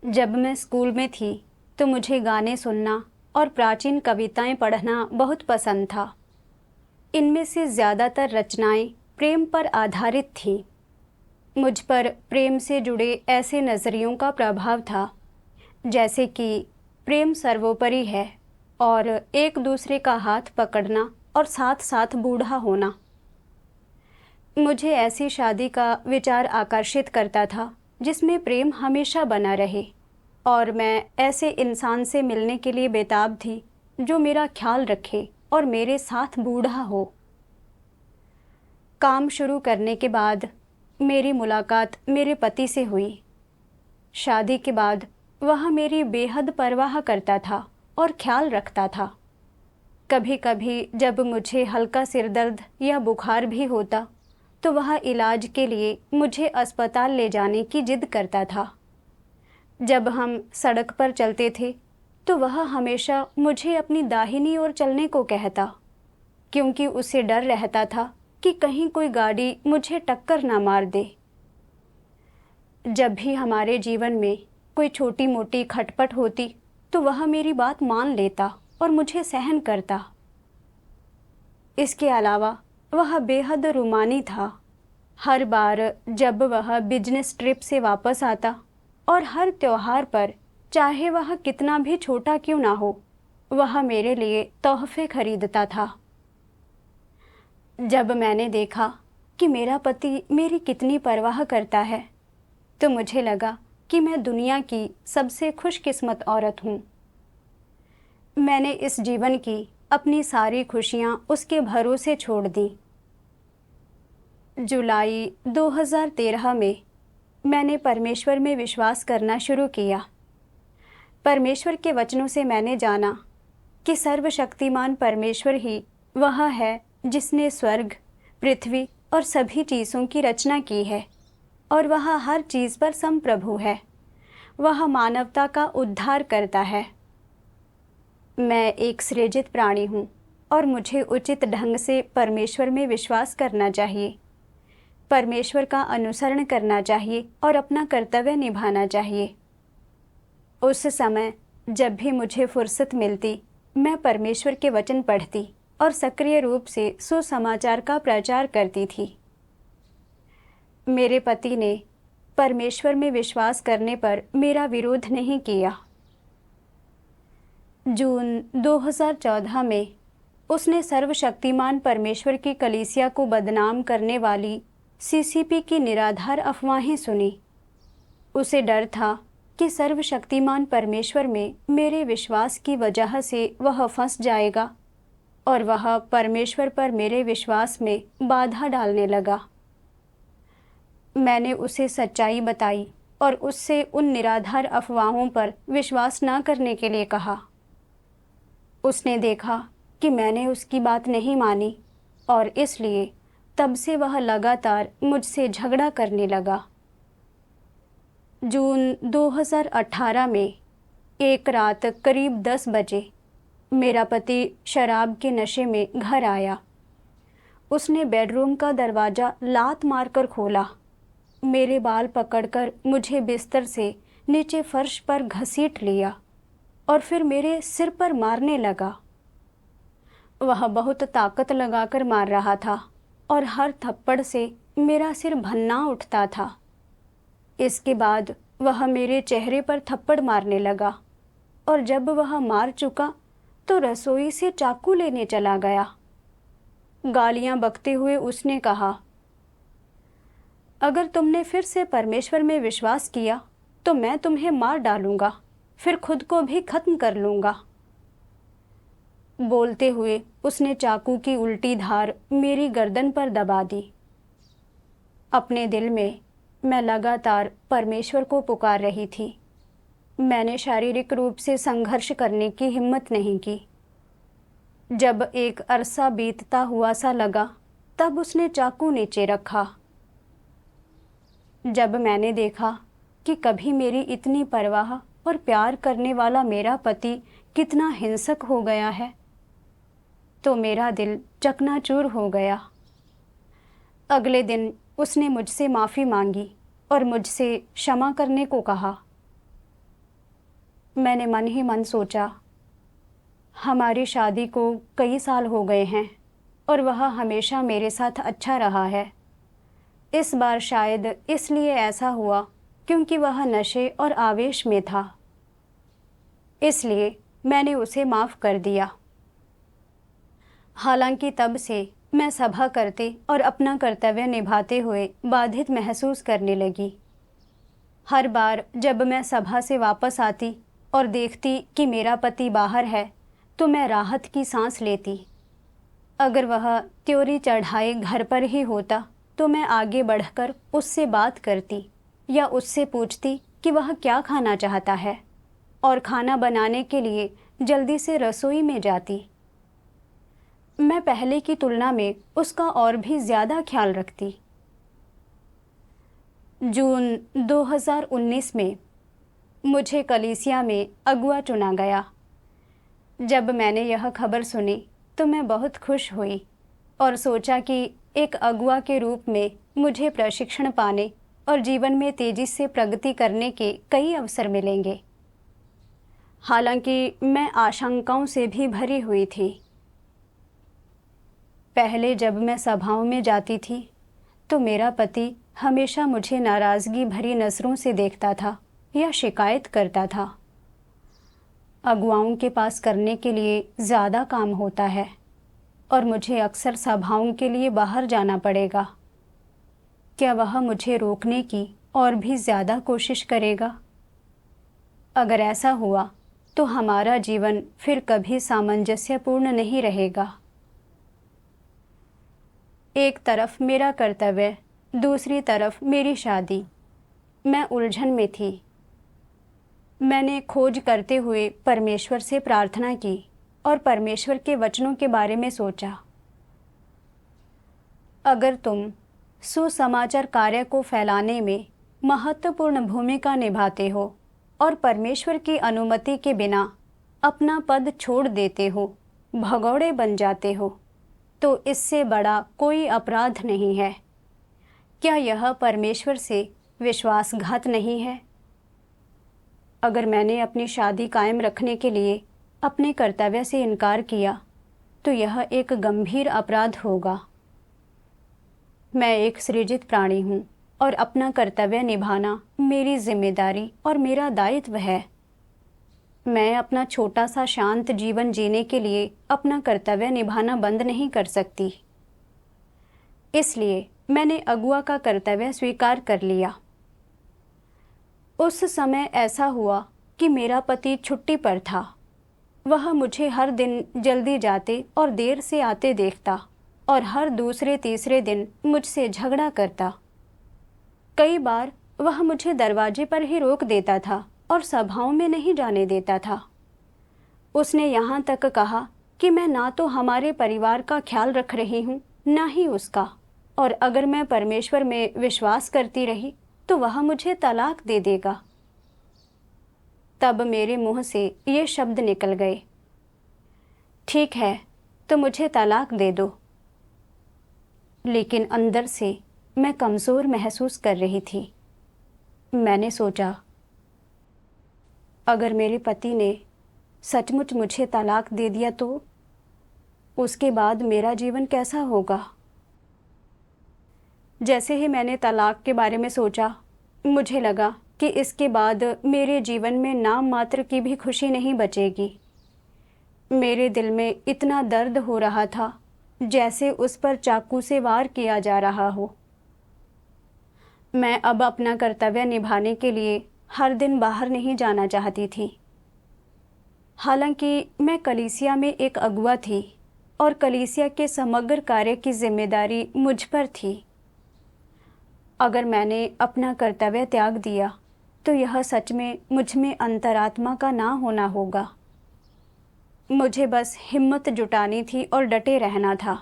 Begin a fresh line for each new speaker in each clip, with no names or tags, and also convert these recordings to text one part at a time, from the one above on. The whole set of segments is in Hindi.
जब मैं स्कूल में थी तो मुझे गाने सुनना और प्राचीन कविताएं पढ़ना बहुत पसंद था। इनमें से ज़्यादातर रचनाएं प्रेम पर आधारित थीं। मुझ पर प्रेम से जुड़े ऐसे नज़रियों का प्रभाव था, जैसे कि प्रेम सर्वोपरि है और एक दूसरे का हाथ पकड़ना और साथ साथ बूढ़ा होना। मुझे ऐसी शादी का विचार आकर्षित करता था जिसमें प्रेम हमेशा बना रहे, और मैं ऐसे इंसान से मिलने के लिए बेताब थी जो मेरा ख्याल रखे और मेरे साथ बूढ़ा हो। काम शुरू करने के बाद मेरी मुलाकात मेरे पति से हुई। शादी के बाद वह मेरी बेहद परवाह करता था और ख्याल रखता था। कभी कभी जब मुझे हल्का सिर दर्द या बुखार भी होता तो वह इलाज के लिए मुझे अस्पताल ले जाने की जिद करता था। जब हम सड़क पर चलते थे तो वह हमेशा मुझे अपनी दाहिनी ओर चलने को कहता, क्योंकि उसे डर रहता था कि कहीं कोई गाड़ी मुझे टक्कर ना मार दे। जब भी हमारे जीवन में कोई छोटी मोटी खटपट होती तो वह मेरी बात मान लेता और मुझे सहन करता। इसके अलावा वह बेहद रूमानी था। हर बार जब वह बिजनेस ट्रिप से वापस आता और हर त्योहार पर, चाहे वह कितना भी छोटा क्यों ना हो, वह मेरे लिए तोहफे खरीदता था। जब मैंने देखा कि मेरा पति मेरी कितनी परवाह करता है, तो मुझे लगा कि मैं दुनिया की सबसे खुशकिस्मत औरत हूँ। मैंने इस जीवन की अपनी सारी खुशियाँ उसके भरोसे छोड़ दी। जुलाई 2013 में मैंने परमेश्वर में विश्वास करना शुरू किया। परमेश्वर के वचनों से मैंने जाना कि सर्वशक्तिमान परमेश्वर ही वह है जिसने स्वर्ग, पृथ्वी और सभी चीज़ों की रचना की है, और वह हर चीज़ पर संप्रभु है। वह मानवता का उद्धार करता है। मैं एक सृजित प्राणी हूँ और मुझे उचित ढंग से परमेश्वर में विश्वास करना चाहिए, परमेश्वर का अनुसरण करना चाहिए और अपना कर्तव्य निभाना चाहिए। उस समय जब भी मुझे फुर्सत मिलती, मैं परमेश्वर के वचन पढ़ती और सक्रिय रूप से सुसमाचार का प्रचार करती थी। मेरे पति ने परमेश्वर में विश्वास करने पर मेरा विरोध नहीं किया। जून 2014 में उसने सर्वशक्तिमान परमेश्वर की कलीसिया को बदनाम करने वाली सीसीपी की निराधार अफवाहें सुनी। उसे डर था कि सर्वशक्तिमान परमेश्वर में मेरे विश्वास की वजह से वह फंस जाएगा और वह परमेश्वर पर मेरे विश्वास में बाधा डालने लगा। मैंने उसे सच्चाई बताई और उससे उन निराधार अफवाहों पर विश्वास न करने के लिए कहा। उसने देखा कि मैंने उसकी बात नहीं मानी और इसलिए तब से वह लगातार मुझसे झगड़ा करने लगा। जून 2018 में एक रात करीब 10 बजे मेरा पति शराब के नशे में घर आया। उसने बेडरूम का दरवाज़ा लात मारकर खोला, मेरे बाल पकड़कर मुझे बिस्तर से नीचे फर्श पर घसीट लिया और फिर मेरे सिर पर मारने लगा। वह बहुत ताकत लगाकर मार रहा था और हर थप्पड़ से मेरा सिर भन्ना उठता था। इसके बाद वह मेरे चेहरे पर थप्पड़ मारने लगा और जब वह मार चुका तो रसोई से चाकू लेने चला गया। गालियां बकते हुए उसने कहा, अगर तुमने फिर से परमेश्वर में विश्वास किया तो मैं तुम्हें मार डालूंगा, फिर खुद को भी खत्म कर लूंगा। बोलते हुए उसने चाकू की उल्टी धार मेरी गर्दन पर दबा दी। अपने दिल में मैं लगातार परमेश्वर को पुकार रही थी। मैंने शारीरिक रूप से संघर्ष करने की हिम्मत नहीं की। जब एक अरसा बीतता हुआ सा लगा, तब उसने चाकू नीचे रखा। जब मैंने देखा कि कभी मेरी इतनी परवाह और प्यार करने वाला मेरा पति कितना हिंसक हो गया है, तो मेरा दिल चकनाचूर हो गया। अगले दिन उसने मुझसे माफ़ी मांगी और मुझसे क्षमा करने को कहा। मैंने मन ही मन सोचा, हमारी शादी को कई साल हो गए हैं और वह हमेशा मेरे साथ अच्छा रहा है। इस बार शायद इसलिए ऐसा हुआ क्योंकि वह नशे और आवेश में था, इसलिए मैंने उसे माफ़ कर दिया। हालांकि तब से मैं सभा करते और अपना कर्तव्य निभाते हुए बाधित महसूस करने लगी। हर बार जब मैं सभा से वापस आती और देखती कि मेरा पति बाहर है तो मैं राहत की सांस लेती। अगर वह त्योरी चढ़ाए घर पर ही होता तो मैं आगे बढ़कर उससे बात करती या उससे पूछती कि वह क्या खाना चाहता है और खाना बनाने के लिए जल्दी से रसोई में जाती। मैं पहले की तुलना में उसका और भी ज़्यादा ख्याल रखती। जून 2019 में मुझे कलीसिया में अगुआ चुना गया। जब मैंने यह खबर सुनी तो मैं बहुत खुश हुई और सोचा कि एक अगुआ के रूप में मुझे प्रशिक्षण पाने और जीवन में तेज़ी से प्रगति करने के कई अवसर मिलेंगे। हालांकि मैं आशंकाओं से भी भरी हुई थी। पहले जब मैं सभाओं में जाती थी तो मेरा पति हमेशा मुझे नाराज़गी भरी नज़रों से देखता था या शिकायत करता था। अगुवाओं के पास करने के लिए ज़्यादा काम होता है और मुझे अक्सर सभाओं के लिए बाहर जाना पड़ेगा। क्या वह मुझे रोकने की और भी ज़्यादा कोशिश करेगा? अगर ऐसा हुआ तो हमारा जीवन फिर कभी सामंजस्यपूर्ण नहीं रहेगा। एक तरफ मेरा कर्तव्य, दूसरी तरफ मेरी शादी। मैं उलझन में थी। मैंने खोज करते हुए परमेश्वर से प्रार्थना की और परमेश्वर के वचनों के बारे में सोचा। अगर तुम सुसमाचार कार्य को फैलाने में महत्वपूर्ण भूमिका निभाते हो और परमेश्वर की अनुमति के बिना अपना पद छोड़ देते हो, भगौड़े बन जाते हो, तो इससे बड़ा कोई अपराध नहीं है। क्या यह परमेश्वर से विश्वासघात नहीं है? अगर मैंने अपनी शादी कायम रखने के लिए अपने कर्तव्य से इनकार किया तो यह एक गंभीर अपराध होगा। मैं एक सृजित प्राणी हूँ और अपना कर्तव्य निभाना मेरी जिम्मेदारी और मेरा दायित्व है। मैं अपना छोटा सा शांत जीवन जीने के लिए अपना कर्तव्य निभाना बंद नहीं कर सकती। इसलिए मैंने अगुआ का कर्तव्य स्वीकार कर लिया। उस समय ऐसा हुआ कि मेरा पति छुट्टी पर था। वह मुझे हर दिन जल्दी जाते और देर से आते देखता और हर दूसरे तीसरे दिन मुझसे झगड़ा करता। कई बार वह मुझे दरवाजे पर ही रोक देता था और सभाओं में नहीं जाने देता था। उसने यहाँ तक कहा कि मैं ना तो हमारे परिवार का ख्याल रख रही हूँ, ना ही उसका, और अगर मैं परमेश्वर में विश्वास करती रही तो वह मुझे तलाक दे देगा। तब मेरे मुंह से ये शब्द निकल गए, ठीक है तो मुझे तलाक दे दो। लेकिन अंदर से मैं कमज़ोर महसूस कर रही थी। मैंने सोचा, अगर मेरे पति ने सचमुच मुझे तलाक दे दिया तो उसके बाद मेरा जीवन कैसा होगा? जैसे ही मैंने तलाक के बारे में सोचा, मुझे लगा कि इसके बाद मेरे जीवन में नाम मात्र की भी खुशी नहीं बचेगी। मेरे दिल में इतना दर्द हो रहा था जैसे उस पर चाकू से वार किया जा रहा हो। मैं अब अपना कर्तव्य निभाने के लिए हर दिन बाहर नहीं जाना चाहती थी। हालांकि मैं कलीसिया में एक अगुआ थी और कलीसिया के समग्र कार्य की जिम्मेदारी मुझ पर थी। अगर मैंने अपना कर्तव्य त्याग दिया तो यह सच में मुझ में अंतरात्मा का ना होना होगा। मुझे बस हिम्मत जुटानी थी और डटे रहना था।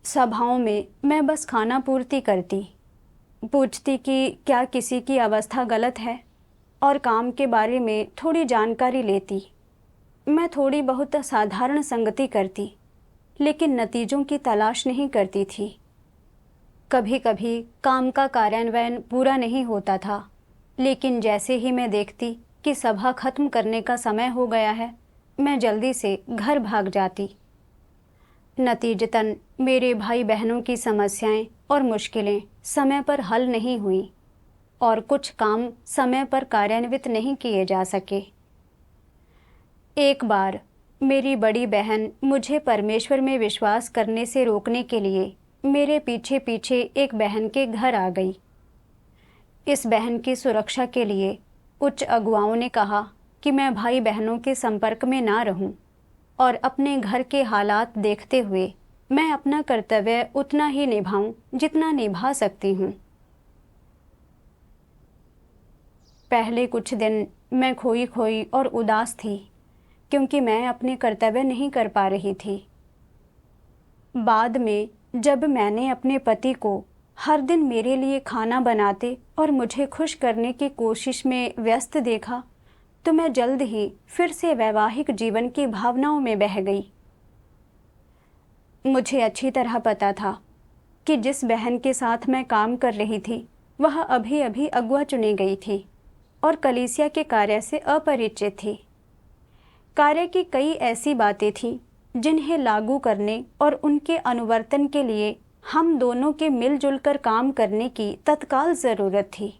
सभाओं में मैं बस खाना पूर्ति करती, पूछती कि क्या किसी की अवस्था गलत है और काम के बारे में थोड़ी जानकारी लेती। मैं थोड़ी बहुत साधारण संगति करती, लेकिन नतीजों की तलाश नहीं करती थी। कभी कभी काम का कार्यान्वयन पूरा नहीं होता था, लेकिन जैसे ही मैं देखती कि सभा खत्म करने का समय हो गया है, मैं जल्दी से घर भाग जाती। नतीजतन मेरे भाई बहनों की समस्याएं और मुश्किलें समय पर हल नहीं हुई और कुछ काम समय पर कार्यान्वित नहीं किए जा सके। एक बार मेरी बड़ी बहन मुझे परमेश्वर में विश्वास करने से रोकने के लिए मेरे पीछे पीछे एक बहन के घर आ गई। इस बहन की सुरक्षा के लिए उच्च अगुवाओं ने कहा कि मैं भाई बहनों के संपर्क में ना रहूं और अपने घर के हालात देखते हुए मैं अपना कर्तव्य उतना ही निभाऊं जितना निभा सकती हूं। पहले कुछ दिन मैं खोई खोई और उदास थी क्योंकि मैं अपने कर्तव्य नहीं कर पा रही थी। बाद में जब मैंने अपने पति को हर दिन मेरे लिए खाना बनाते और मुझे खुश करने की कोशिश में व्यस्त देखा तो मैं जल्द ही फिर से वैवाहिक जीवन की भावनाओं में बह गई। मुझे अच्छी तरह पता था कि जिस बहन के साथ मैं काम कर रही थी वह अभी अभी अगुआ चुनी गई थी और कलीसिया के कार्य से अपरिचित थी। कार्य की कई ऐसी बातें थीं जिन्हें लागू करने और उनके अनुवर्तन के लिए हम दोनों के मिलजुल कर काम करने की तत्काल ज़रूरत थी।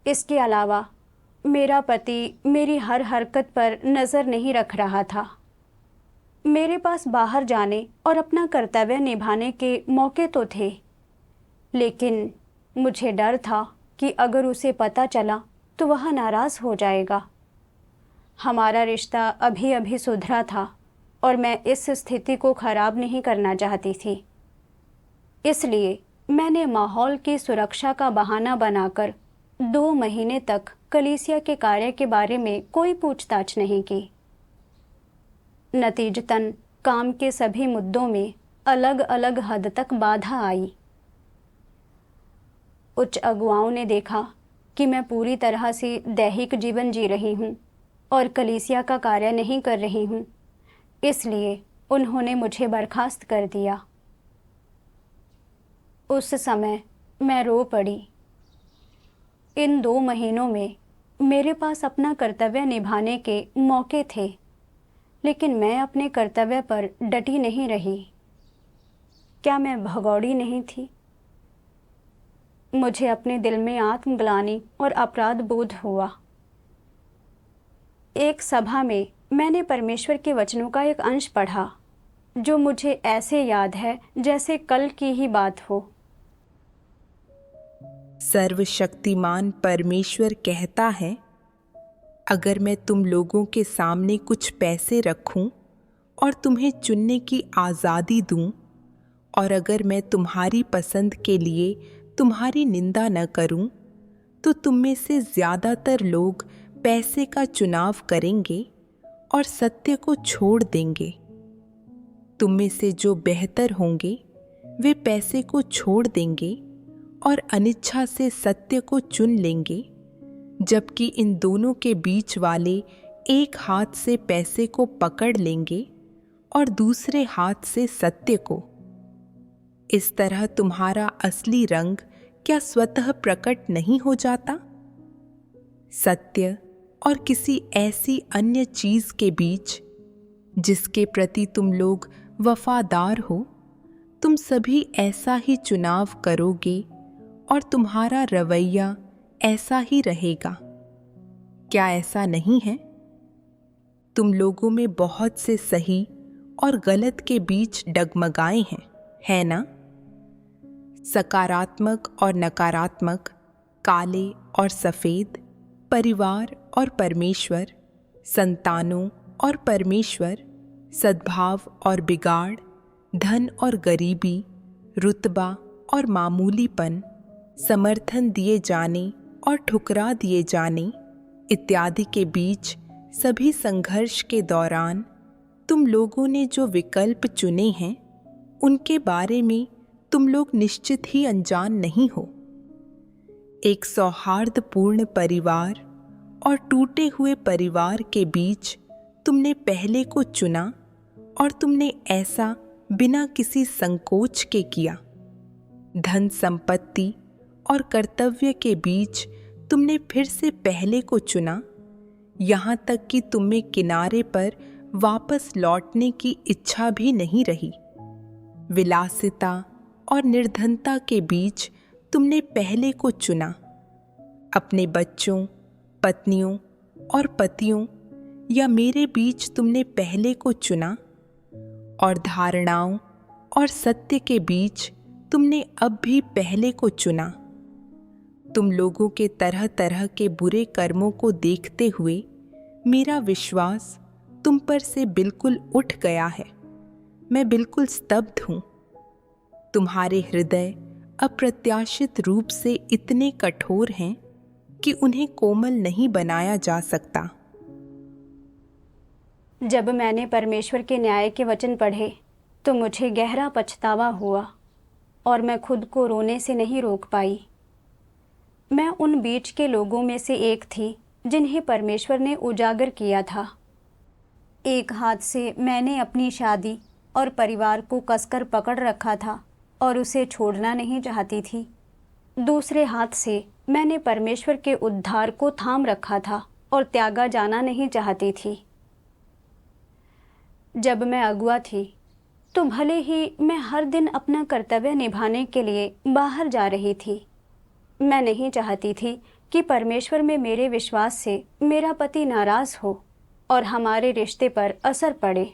इसके अलावा मेरा पति मेरी हर हरकत पर नज़र नहीं रख रहा था। मेरे पास बाहर जाने और अपना कर्तव्य निभाने के मौके तो थे, लेकिन मुझे डर था कि अगर उसे पता चला तो वह नाराज़ हो जाएगा। हमारा रिश्ता अभी अभी सुधरा था और मैं इस स्थिति को खराब नहीं करना चाहती थी। इसलिए मैंने माहौल की सुरक्षा का बहाना बनाकर 2 महीने तक कलीसिया के कार्य के बारे में कोई पूछताछ नहीं की। नतीजतन काम के सभी मुद्दों में अलग अलग हद तक बाधा आई। उच्च अगुवाओं ने देखा कि मैं पूरी तरह से दैहिक जीवन जी रही हूँ और कलीसिया का कार्य नहीं कर रही हूँ, इसलिए उन्होंने मुझे बर्खास्त कर दिया। उस समय मैं रो पड़ी। इन 2 महीनों में मेरे पास अपना कर्तव्य निभाने के मौके थे, लेकिन मैं अपने कर्तव्य पर डटी नहीं रही। क्या मैं भगौड़ी नहीं थी? मुझे अपने दिल में आत्मग्लानि और अपराध बोध हुआ। एक सभा में मैंने परमेश्वर के वचनों का एक अंश पढ़ा जो मुझे ऐसे याद है जैसे कल की ही बात हो।
सर्वशक्तिमान परमेश्वर कहता है, अगर मैं तुम लोगों के सामने कुछ पैसे रखूं और तुम्हें चुनने की आज़ादी दूं, और अगर मैं तुम्हारी पसंद के लिए तुम्हारी निंदा न करूं, तो तुम में से ज़्यादातर लोग पैसे का चुनाव करेंगे और सत्य को छोड़ देंगे। तुम में से जो बेहतर होंगे वे पैसे को छोड़ देंगे और अनिच्छा से सत्य को चुन लेंगे, जबकि इन दोनों के बीच वाले एक हाथ से पैसे को पकड़ लेंगे और दूसरे हाथ से सत्य को। इस तरह तुम्हारा असली रंग क्या स्वतः प्रकट नहीं हो जाता? सत्य और किसी ऐसी अन्य चीज के बीच जिसके प्रति तुम लोग वफादार हो, तुम सभी ऐसा ही चुनाव करोगे और तुम्हारा रवैया ऐसा ही रहेगा। क्या ऐसा नहीं है? तुम लोगों में बहुत से सही और गलत के बीच डगमगाए हैं, है ना? सकारात्मक और नकारात्मक, काले और सफ़ेद, परिवार और परमेश्वर, संतानों और परमेश्वर, सद्भाव और बिगाड़, धन और गरीबी, रुतबा और मामूलीपन, समर्थन दिए जाने और ठुकरा दिए जाने इत्यादि के बीच सभी संघर्ष के दौरान तुम लोगों ने जो विकल्प चुने हैं उनके बारे में तुम लोग निश्चित ही अनजान नहीं हो। एक सौहार्दपूर्ण परिवार और टूटे हुए परिवार के बीच तुमने पहले को चुना और तुमने ऐसा बिना किसी संकोच के किया। धन संपत्ति और कर्तव्य के बीच तुमने फिर से पहले को चुना, यहाँ तक कि तुम्हें किनारे पर वापस लौटने की इच्छा भी नहीं रही। विलासिता और निर्धनता के बीच तुमने पहले को चुना। अपने बच्चों, पत्नियों और पतियों या मेरे बीच तुमने पहले को चुना, और धारणाओं और सत्य के बीच तुमने अब भी पहले को चुना। तुम लोगों के तरह तरह के बुरे कर्मों को देखते हुए मेरा विश्वास तुम पर से बिल्कुल उठ गया है। मैं बिल्कुल स्तब्ध हूँ। तुम्हारे हृदय अप्रत्याशित रूप से इतने कठोर हैं कि उन्हें कोमल नहीं बनाया जा सकता।
जब मैंने परमेश्वर के न्याय के वचन पढ़े तो मुझे गहरा पछतावा हुआ और मैं खुद को रोने से नहीं रोक पाई। मैं उन बीच के लोगों में से एक थी जिन्हें परमेश्वर ने उजागर किया था। एक हाथ से मैंने अपनी शादी और परिवार को कसकर पकड़ रखा था और उसे छोड़ना नहीं चाहती थी। दूसरे हाथ से मैंने परमेश्वर के उद्धार को थाम रखा था और त्यागा जाना नहीं चाहती थी। जब मैं अगुआ थी तो भले ही मैं हर दिन अपना कर्तव्य निभाने के लिए बाहर जा रही थी, मैं नहीं चाहती थी कि परमेश्वर में मेरे विश्वास से मेरा पति नाराज़ हो और हमारे रिश्ते पर असर पड़े।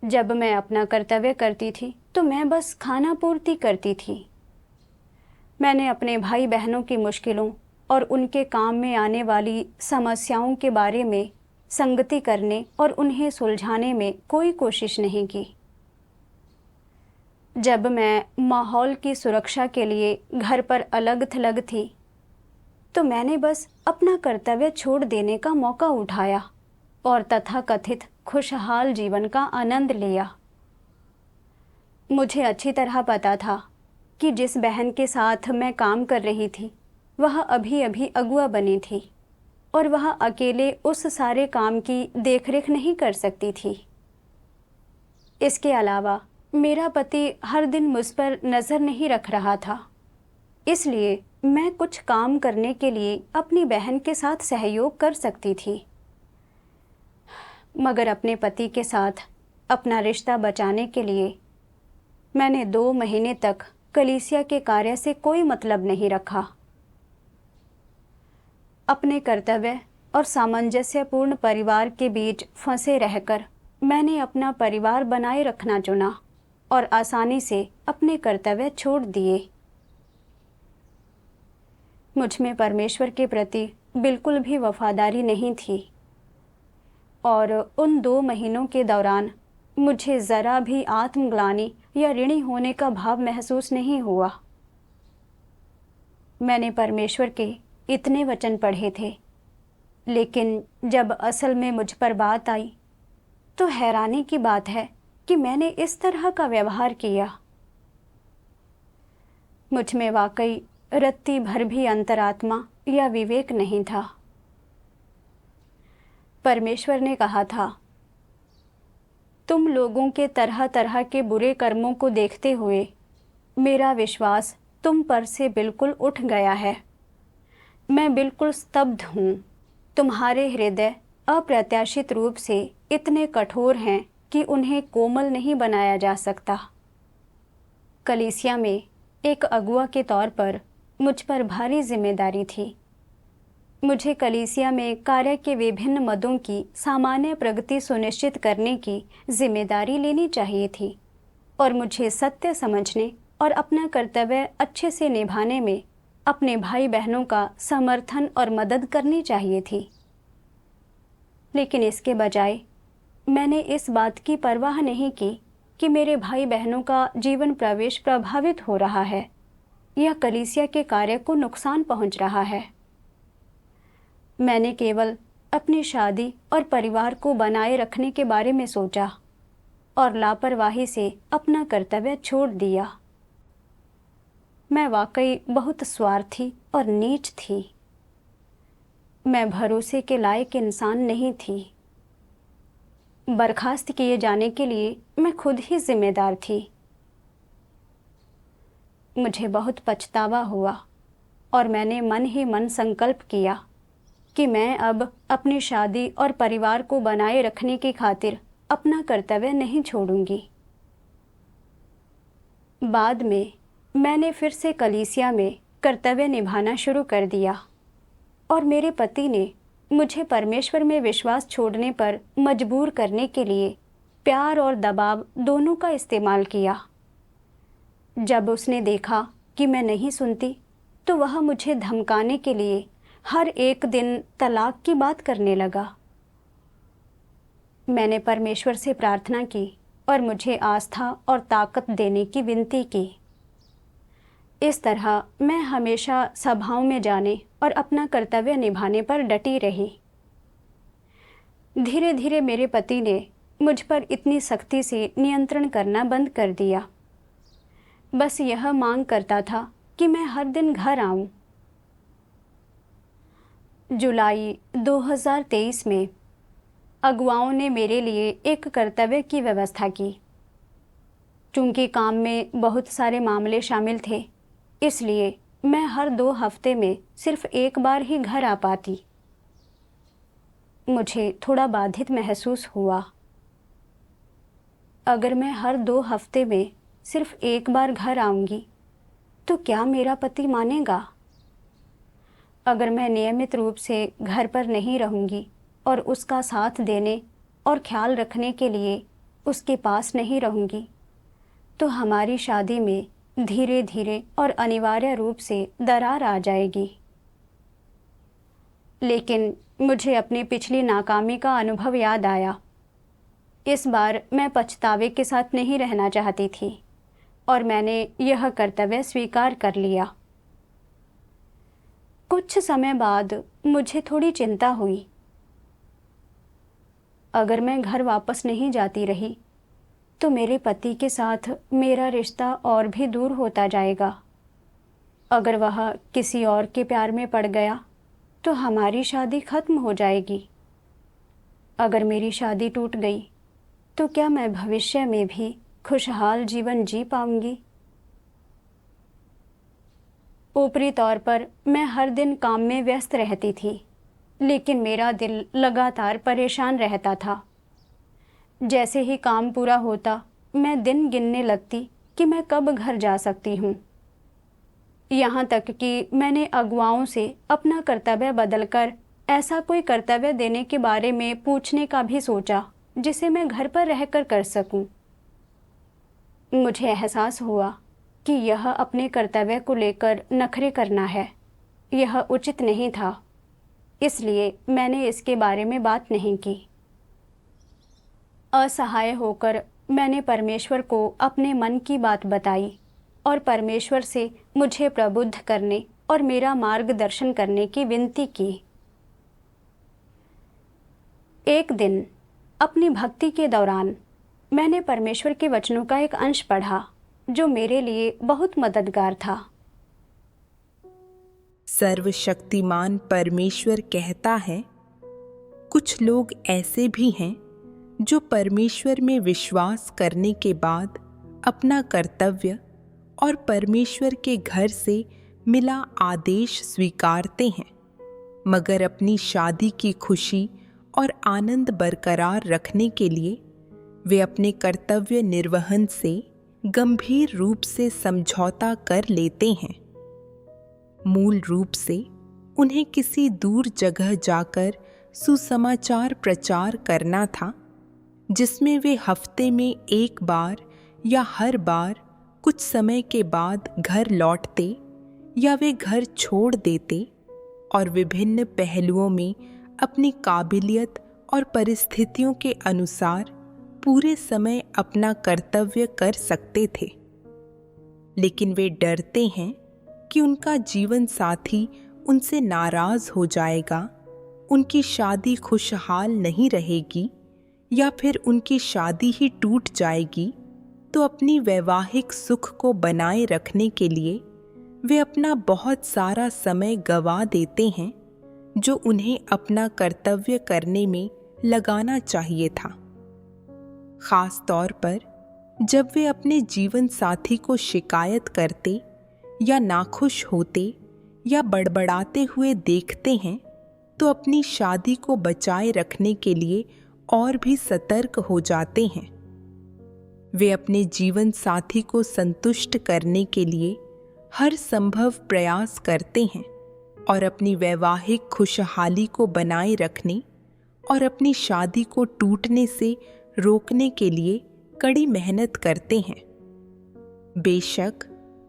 जब मैं अपना कर्तव्य करती थी तो मैं बस खाना पूर्ति करती थी। मैंने अपने भाई बहनों की मुश्किलों और उनके काम में आने वाली समस्याओं के बारे में संगति करने और उन्हें सुलझाने में कोई कोशिश नहीं की। जब मैं माहौल की सुरक्षा के लिए घर पर अलग थलग थी तो मैंने बस अपना कर्तव्य छोड़ देने का मौका उठाया और तथाकथित खुशहाल जीवन का आनंद लिया। मुझे अच्छी तरह पता था कि जिस बहन के साथ मैं काम कर रही थी वह अभी अभी अगुआ बनी थी और वह अकेले उस सारे काम की देखरेख नहीं कर सकती थी। इसके अलावा मेरा पति हर दिन मुझ पर नज़र नहीं रख रहा था, इसलिए मैं कुछ काम करने के लिए अपनी बहन के साथ सहयोग कर सकती थी। मगर अपने पति के साथ अपना रिश्ता बचाने के लिए मैंने 2 महीने तक कलीसिया के कार्य से कोई मतलब नहीं रखा। अपने कर्तव्य और सामंजस्यपूर्ण परिवार के बीच फंसे रहकर मैंने अपना परिवार बनाए रखना चुना और आसानी से अपने कर्तव्य छोड़ दिए। मुझ में परमेश्वर के प्रति बिल्कुल भी वफादारी नहीं थी और उन 2 महीनों के दौरान मुझे ज़रा भी आत्मग्लानि या ऋणी होने का भाव महसूस नहीं हुआ। मैंने परमेश्वर के इतने वचन पढ़े थे, लेकिन जब असल में मुझ पर बात आई तो हैरानी की बात है कि मैंने इस तरह का व्यवहार किया। मुझ में वाकई रत्ती भर भी अंतरात्मा या विवेक नहीं था। परमेश्वर ने कहा था, तुम लोगों के तरह तरह के बुरे कर्मों को देखते हुए मेरा विश्वास तुम पर से बिल्कुल उठ गया है। मैं बिल्कुल स्तब्ध हूँ। तुम्हारे हृदय अप्रत्याशित रूप से इतने कठोर हैं कि उन्हें कोमल नहीं बनाया जा सकता। कलीसिया में एक अगुआ के तौर पर मुझ पर भारी जिम्मेदारी थी। मुझे कलीसिया में कार्य के विभिन्न मदों की सामान्य प्रगति सुनिश्चित करने की जिम्मेदारी लेनी चाहिए थी और मुझे सत्य समझने और अपना कर्तव्य अच्छे से निभाने में अपने भाई बहनों का समर्थन और मदद करनी चाहिए थी। लेकिन इसके बजाय मैंने इस बात की परवाह नहीं की कि मेरे भाई बहनों का जीवन प्रवेश प्रभावित हो रहा है या कलीसिया के कार्य को नुकसान पहुंच रहा है। मैंने केवल अपनी शादी और परिवार को बनाए रखने के बारे में सोचा और लापरवाही से अपना कर्तव्य छोड़ दिया। मैं वाकई बहुत स्वार्थी और नीच थी। मैं भरोसे के लायक इंसान नहीं थी। बर्खास्त किए जाने के लिए मैं खुद ही जिम्मेदार थी। मुझे बहुत पछतावा हुआ और मैंने मन ही मन संकल्प किया कि मैं अब अपनी शादी और परिवार को बनाए रखने की खातिर अपना कर्तव्य नहीं छोड़ूंगी। बाद में मैंने फिर से कलीसिया में कर्तव्य निभाना शुरू कर दिया और मेरे पति ने मुझे परमेश्वर में विश्वास छोड़ने पर मजबूर करने के लिए प्यार और दबाव दोनों का इस्तेमाल किया। जब उसने देखा कि मैं नहीं सुनती तो वह मुझे धमकाने के लिए हर एक दिन तलाक की बात करने लगा। मैंने परमेश्वर से प्रार्थना की और मुझे आस्था और ताकत देने की विनती की। इस तरह मैं हमेशा सभाओं में जाने और अपना कर्तव्य निभाने पर डटी रही। धीरे धीरे मेरे पति ने मुझ पर इतनी सख्ती से नियंत्रण करना बंद कर दिया। बस यह मांग करता था कि मैं हर दिन घर आऊं। जुलाई 2023 में अगुवाओं ने मेरे लिए एक कर्तव्य की व्यवस्था की। चूंकि काम में बहुत सारे मामले शामिल थे, इसलिए मैं हर 2 हफ्ते में सिर्फ एक बार ही घर आ पाती। मुझे थोड़ा बाधित महसूस हुआ। अगर मैं हर 2 हफ्ते में सिर्फ एक बार घर आऊंगी तो क्या मेरा पति मानेगा? अगर मैं नियमित रूप से घर पर नहीं रहूंगी और उसका साथ देने और ख्याल रखने के लिए उसके पास नहीं रहूंगी तो हमारी शादी में धीरे धीरे और अनिवार्य रूप से दरार आ जाएगी। लेकिन मुझे अपनी पिछली नाकामी का अनुभव याद आया। इस बार मैं पछतावे के साथ नहीं रहना चाहती थी और मैंने यह कर्तव्य स्वीकार कर लिया। कुछ समय बाद मुझे थोड़ी चिंता हुई। अगर मैं घर वापस नहीं जाती रही तो मेरे पति के साथ मेरा रिश्ता और भी दूर होता जाएगा। अगर वह किसी और के प्यार में पड़ गया तो हमारी शादी खत्म हो जाएगी। अगर मेरी शादी टूट गई तो क्या मैं भविष्य में भी खुशहाल जीवन जी पाऊंगी? ऊपरी तौर पर मैं हर दिन काम में व्यस्त रहती थी, लेकिन मेरा दिल लगातार परेशान रहता था। जैसे ही काम पूरा होता, मैं दिन गिनने लगती कि मैं कब घर जा सकती हूँ। यहाँ तक कि मैंने अगुवाओं से अपना कर्तव्य बदलकर ऐसा कोई कर्तव्य देने के बारे में पूछने का भी सोचा जिसे मैं घर पर रहकर कर सकूं। मुझे एहसास हुआ कि यह अपने कर्तव्य को लेकर नखरे करना है। यह उचित नहीं था, इसलिए मैंने इसके बारे में बात नहीं की। असहाय होकर मैंने परमेश्वर को अपने मन की बात बताई और परमेश्वर से मुझे प्रबुद्ध करने और मेरा मार्गदर्शन करने की विनती की। एक दिन अपनी भक्ति के दौरान मैंने परमेश्वर के वचनों का एक अंश पढ़ा जो मेरे लिए बहुत मददगार था।
सर्वशक्तिमान परमेश्वर कहता है, कुछ लोग ऐसे भी हैं जो परमेश्वर में विश्वास करने के बाद अपना कर्तव्य और परमेश्वर के घर से मिला आदेश स्वीकारते हैं, मगर अपनी शादी की खुशी और आनंद बरकरार रखने के लिए वे अपने कर्तव्य निर्वहन से गंभीर रूप से समझौता कर लेते हैं। मूल रूप से उन्हें किसी दूर जगह जाकर सुसमाचार प्रचार करना था, जिसमें वे हफ्ते में एक बार या हर बार कुछ समय के बाद घर लौटते या वे घर छोड़ देते और विभिन्न पहलुओं में अपनी काबिलियत और परिस्थितियों के अनुसार पूरे समय अपना कर्तव्य कर सकते थे। लेकिन वे डरते हैं कि उनका जीवन साथी उनसे नाराज हो जाएगा, उनकी शादी खुशहाल नहीं रहेगी या फिर उनकी शादी ही टूट जाएगी, तो अपनी वैवाहिक सुख को बनाए रखने के लिए वे अपना बहुत सारा समय गंवा देते हैं जो उन्हें अपना कर्तव्य करने में लगाना चाहिए था। खास तौर पर जब वे अपने जीवन साथी को शिकायत करते या नाखुश होते या बड़बड़ाते हुए देखते हैं तो अपनी शादी को बचाए रखने के लिए और भी सतर्क हो जाते हैं। वे अपने जीवन साथी को संतुष्ट करने के लिए हर संभव प्रयास करते हैं और अपनी वैवाहिक खुशहाली को बनाए रखने और अपनी शादी को टूटने से रोकने के लिए कड़ी मेहनत करते हैं। बेशक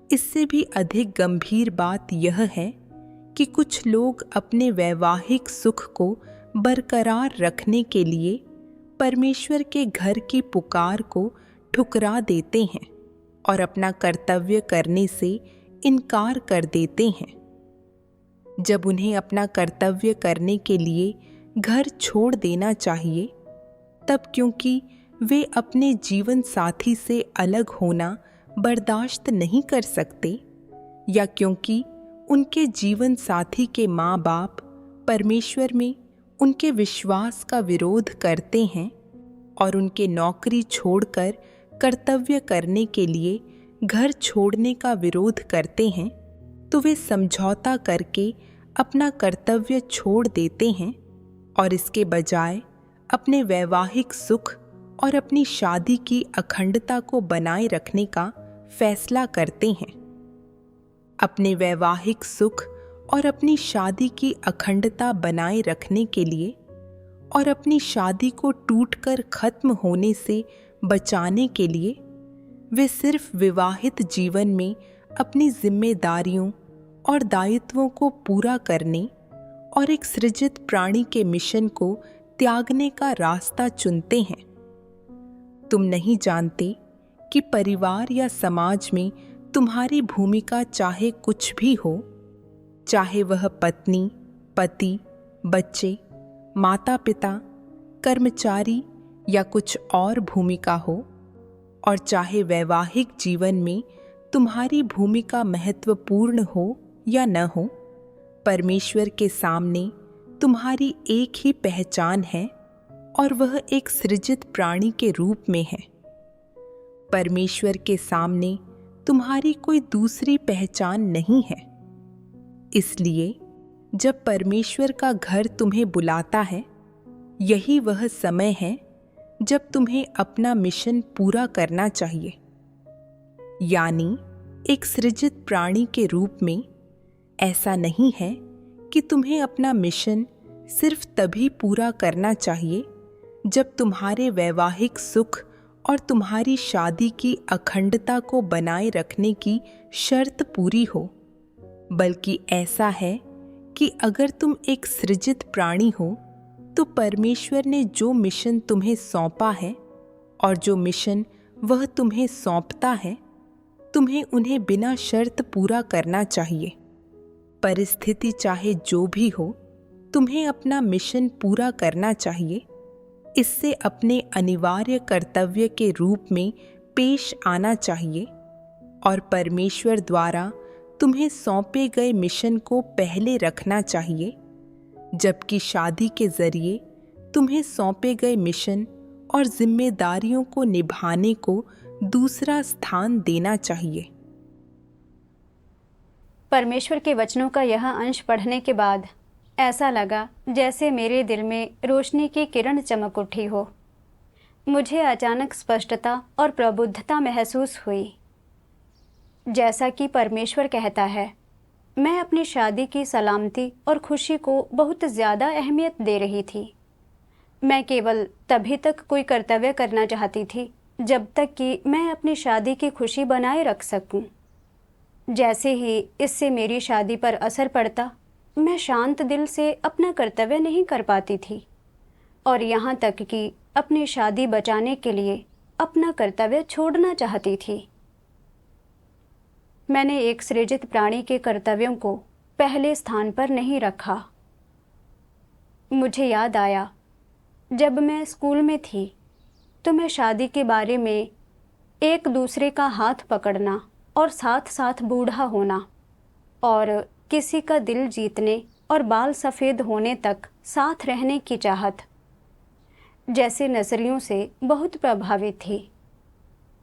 इससे भी अधिक गंभीर बात यह है कि कुछ लोग अपने वैवाहिक सुख को बरकरार रखने के लिए परमेश्वर के घर की पुकार को ठुकरा देते हैं और अपना कर्तव्य करने से इनकार कर देते हैं। जब उन्हें अपना कर्तव्य करने के लिए घर छोड़ देना चाहिए, तब क्योंकि वे अपने जीवन साथी से अलग होना बर्दाश्त नहीं कर सकते, या क्योंकि उनके जीवन साथी के माँ बाप परमेश्वर में उनके विश्वास का विरोध करते हैं और उनके नौकरी छोड़कर कर्तव्य करने के लिए घर छोड़ने का विरोध करते हैं, तो वे समझौता करके अपना कर्तव्य छोड़ देते हैं और इसके बजाय अपने वैवाहिक सुख और अपनी शादी की अखंडता को बनाए रखने का फैसला करते हैं। अपने वैवाहिक सुख और अपनी शादी की अखंडता बनाए रखने के लिए और अपनी शादी को टूटकर खत्म होने से बचाने के लिए वे सिर्फ विवाहित जीवन में अपनी जिम्मेदारियों और दायित्वों को पूरा करने और एक सृजित प्राणी के मिशन को त्यागने का रास्ता चुनते हैं। तुम नहीं जानते कि परिवार या समाज में तुम्हारी भूमिका चाहे कुछ भी हो, चाहे वह पत्नी, पति, बच्चे, माता पिता, कर्मचारी या कुछ और भूमिका हो, और चाहे वैवाहिक जीवन में तुम्हारी भूमिका महत्वपूर्ण हो या न हो, परमेश्वर के सामने तुम्हारी एक ही पहचान है और वह एक सृजित प्राणी के रूप में है। परमेश्वर के सामने तुम्हारी कोई दूसरी पहचान नहीं है। इसलिए जब परमेश्वर का घर तुम्हें बुलाता है, यही वह समय है जब तुम्हें अपना मिशन पूरा करना चाहिए। यानी एक सृजित प्राणी के रूप में। ऐसा नहीं है कि तुम्हें अपना मिशन सिर्फ तभी पूरा करना चाहिए जब तुम्हारे वैवाहिक सुख और तुम्हारी शादी की अखंडता को बनाए रखने की शर्त पूरी हो, बल्कि ऐसा है कि अगर तुम एक सृजित प्राणी हो तो परमेश्वर ने जो मिशन तुम्हें सौंपा है और जो मिशन वह तुम्हें सौंपता है, तुम्हें उन्हें बिना शर्त पूरा करना चाहिए। परिस्थिति चाहे जो भी हो, तुम्हें अपना मिशन पूरा करना चाहिए। इससे अपने अनिवार्य कर्तव्य के रूप में पेश आना चाहिए और परमेश्वर द्वारा तुम्हें सौंपे गए मिशन को पहले रखना चाहिए, जबकि शादी के जरिए तुम्हें सौंपे गए मिशन और जिम्मेदारियों को निभाने को दूसरा स्थान देना चाहिए।
परमेश्वर के वचनों का यह अंश पढ़ने के बाद ऐसा लगा जैसे मेरे दिल में रोशनी की किरण चमक उठी हो। मुझे अचानक स्पष्टता और प्रबुद्धता महसूस हुई। जैसा कि परमेश्वर कहता है, मैं अपनी शादी की सलामती और खुशी को बहुत ज़्यादा अहमियत दे रही थी। मैं केवल तभी तक कोई कर्तव्य करना चाहती थी जब तक कि मैं अपनी शादी की खुशी बनाए रख सकूं। जैसे ही इससे मेरी शादी पर असर पड़ता, मैं शांत दिल से अपना कर्तव्य नहीं कर पाती थी और यहाँ तक कि अपनी शादी बचाने के लिए अपना कर्तव्य छोड़ना चाहती थी। मैंने एक सृजित प्राणी के कर्तव्यों को पहले स्थान पर नहीं रखा। मुझे याद आया, जब मैं स्कूल में थी तो मैं शादी के बारे में एक दूसरे का हाथ पकड़ना और साथ साथ बूढ़ा होना और किसी का दिल जीतने और बाल सफ़ेद होने तक साथ रहने की चाहत जैसे नज़रियों से बहुत प्रभावित थी।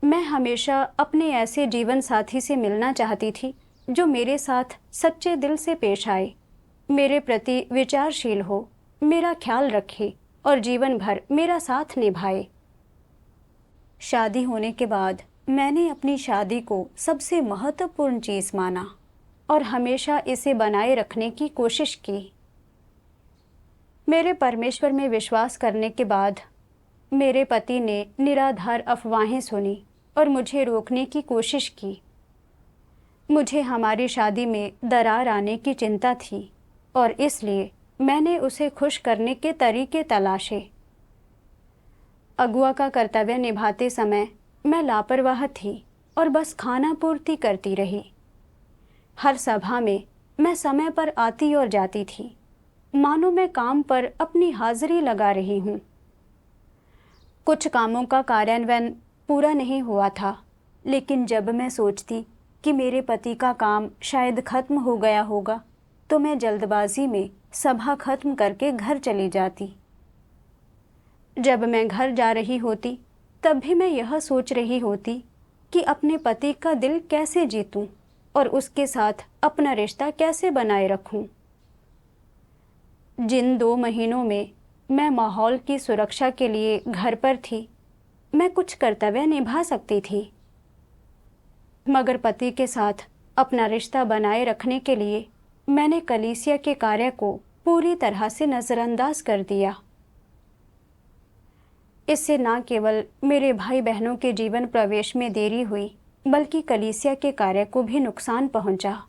मैं हमेशा अपने ऐसे जीवन साथी से मिलना चाहती थी जो मेरे साथ सच्चे दिल से पेश आए, मेरे प्रति विचारशील हो, मेरा ख्याल रखे और जीवन भर मेरा साथ निभाए। शादी होने के बाद मैंने अपनी शादी को सबसे महत्वपूर्ण चीज़ माना और हमेशा इसे बनाए रखने की कोशिश की। मेरे परमेश्वर में विश्वास करने के बाद मेरे पति ने निराधार अफवाहें सुनी और मुझे रोकने की कोशिश की। मुझे हमारी शादी में दरार आने की चिंता थी और इसलिए मैंने उसे खुश करने के तरीके तलाशे। अगुआ का कर्तव्य निभाते समय मैं लापरवाह थी और बस खाना पूर्ति करती रही। हर सभा में मैं समय पर आती और जाती थी, मानो मैं काम पर अपनी हाजिरी लगा रही हूँ। कुछ कामों का कार्यान्वयन पूरा नहीं हुआ था, लेकिन जब मैं सोचती कि मेरे पति का काम शायद खत्म हो गया होगा, तो मैं जल्दबाजी में सभा खत्म करके घर चली जाती। जब मैं घर जा रही होती, तब भी मैं यह सोच रही होती कि अपने पति का दिल कैसे जीतूं और उसके साथ अपना रिश्ता कैसे बनाए रखूं। जिन 2 महीनों में मैं माहौल की सुरक्षा के लिए घर पर थी, मैं कुछ कर्तव्य निभा सकती थी, मगर पति के साथ अपना रिश्ता बनाए रखने के लिए मैंने कलीसिया के कार्य को पूरी तरह से नज़रअंदाज कर दिया। इससे न केवल मेरे भाई बहनों के जीवन प्रवेश में देरी हुई, बल्कि कलीसिया के कार्य को भी नुकसान पहुंचा।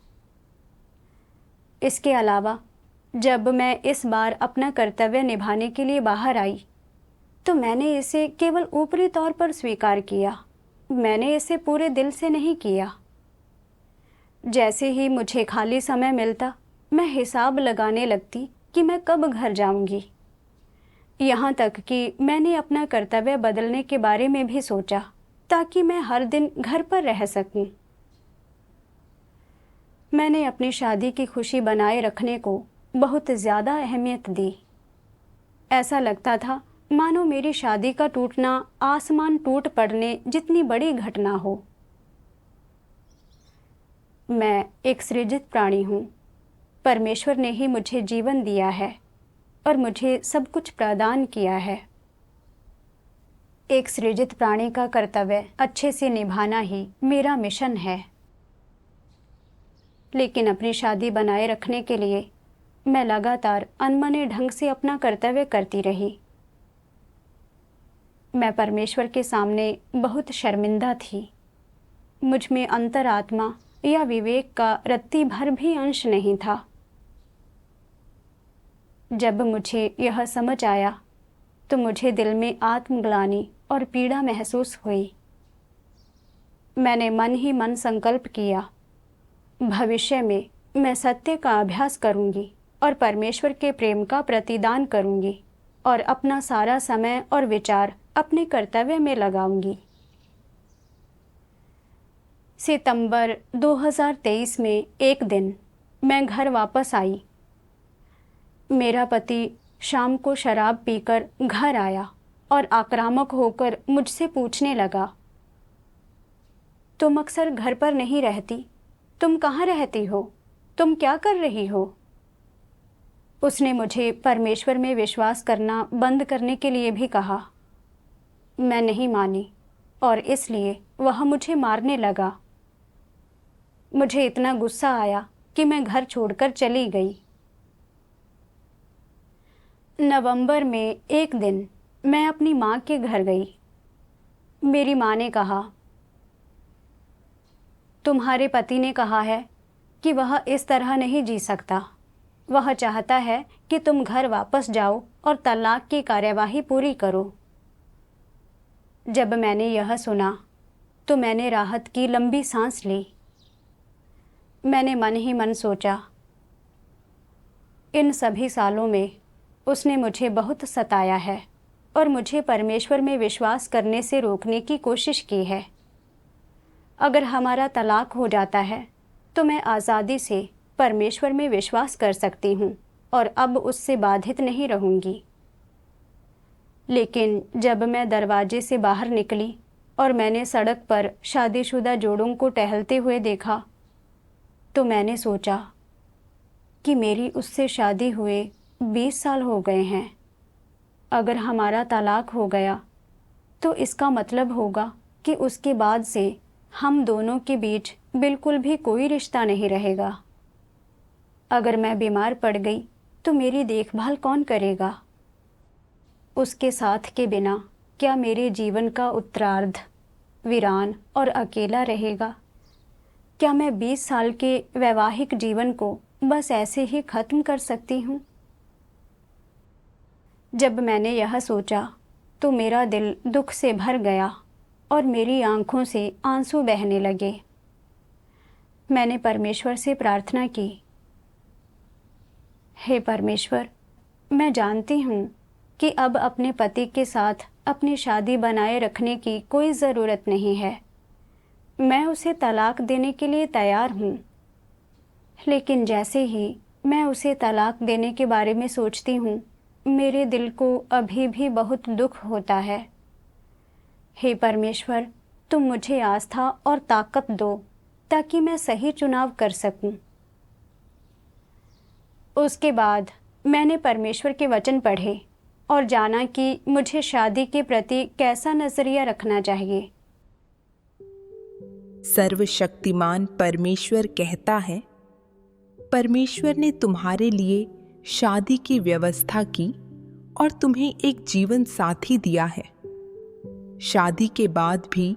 इसके अलावा जब मैं इस बार अपना कर्तव्य निभाने के लिए बाहर आई, तो मैंने इसे केवल ऊपरी तौर पर स्वीकार किया। मैंने इसे पूरे दिल से नहीं किया। जैसे ही मुझे खाली समय मिलता, मैं हिसाब लगाने लगती कि मैं कब घर जाऊंगी। यहाँ तक कि मैंने अपना कर्तव्य बदलने के बारे में भी सोचा, ताकि मैं हर दिन घर पर रह सकूं। मैंने अपनी शादी की खुशी बनाए रखने को बहुत ज़्यादा अहमियत दी। ऐसा लगता था मानो मेरी शादी का टूटना आसमान टूट पड़ने जितनी बड़ी घटना हो। मैं एक सृजित प्राणी हूँ। परमेश्वर ने ही मुझे जीवन दिया है और मुझे सब कुछ प्रदान किया है। एक सृजित प्राणी का कर्तव्य अच्छे से निभाना ही मेरा मिशन है। लेकिन अपनी शादी बनाए रखने के लिए मैं लगातार अनमने ढंग से अपना कर्तव्य करती रही। मैं परमेश्वर के सामने बहुत शर्मिंदा थी। मुझ में अंतरात्मा या विवेक का रत्ती भर भी अंश नहीं था। जब मुझे यह समझ आया, तो मुझे दिल में आत्मग्लानि और पीड़ा महसूस हुई। मैंने मन ही मन संकल्प किया, भविष्य में मैं सत्य का अभ्यास करूंगी और परमेश्वर के प्रेम का प्रतिदान करूंगी और अपना सारा समय और विचार अपने कर्तव्य में लगाऊंगी। सितंबर 2023 में एक दिन मैं घर वापस आई। मेरा पति शाम को शराब पीकर घर आया और आक्रामक होकर मुझसे पूछने लगा, तुम अक्सर घर पर नहीं रहती, तुम कहाँ रहती हो? तुम क्या कर रही हो? उसने मुझे परमेश्वर में विश्वास करना बंद करने के लिए भी कहा। मैं नहीं मानी और इसलिए वह मुझे मारने लगा। मुझे इतना गुस्सा आया कि मैं घर छोड़कर चली गई। नवंबर में एक दिन मैं अपनी माँ के घर गई। मेरी माँ ने कहा, तुम्हारे पति ने कहा है कि वह इस तरह नहीं जी सकता। वह चाहता है कि तुम घर वापस जाओ और तलाक की कार्यवाही पूरी करो। जब मैंने यह सुना, तो मैंने राहत की लंबी सांस ली। मैंने मन ही मन सोचा, इन सभी सालों में उसने मुझे बहुत सताया है और मुझे परमेश्वर में विश्वास करने से रोकने की कोशिश की है। अगर हमारा तलाक हो जाता है, तो मैं आज़ादी से परमेश्वर में विश्वास कर सकती हूँ और अब उससे बाधित नहीं रहूँगी। लेकिन जब मैं दरवाजे से बाहर निकली और मैंने सड़क पर शादीशुदा जोड़ों को टहलते हुए देखा, तो मैंने सोचा कि मेरी उससे शादी हुए 20 साल हो गए हैं। अगर हमारा तलाक हो गया तो इसका मतलब होगा कि उसके बाद से हम दोनों के बीच बिल्कुल भी कोई रिश्ता नहीं रहेगा। अगर मैं बीमार पड़ गई तो मेरी देखभाल कौन करेगा? उसके साथ के बिना क्या मेरे जीवन का उत्तरार्ध वीरान और अकेला रहेगा? क्या मैं 20 साल के वैवाहिक जीवन को बस ऐसे ही ख़त्म कर सकती हूँ? जब मैंने यह सोचा तो मेरा दिल दुख से भर गया और मेरी आंखों से आंसू बहने लगे। मैंने परमेश्वर से प्रार्थना की, हे परमेश्वर, मैं जानती हूँ कि अब अपने पति के साथ अपनी शादी बनाए रखने की कोई ज़रूरत नहीं है। मैं उसे तलाक देने के लिए तैयार हूँ। लेकिन जैसे ही मैं उसे तलाक देने के बारे में सोचती हूँ, मेरे दिल को अभी भी बहुत दुख होता है। हे परमेश्वर, तुम मुझे आस्था और ताकत दो ताकि मैं सही चुनाव कर सकूं। उसके बाद मैंने परमेश्वर के वचन पढ़े और जाना कि मुझे शादी के प्रति कैसा नजरिया रखना चाहिए।
सर्वशक्तिमान परमेश्वर कहता है, परमेश्वर ने तुम्हारे लिए शादी की व्यवस्था की और तुम्हें एक जीवन साथी दिया है। शादी के बाद भी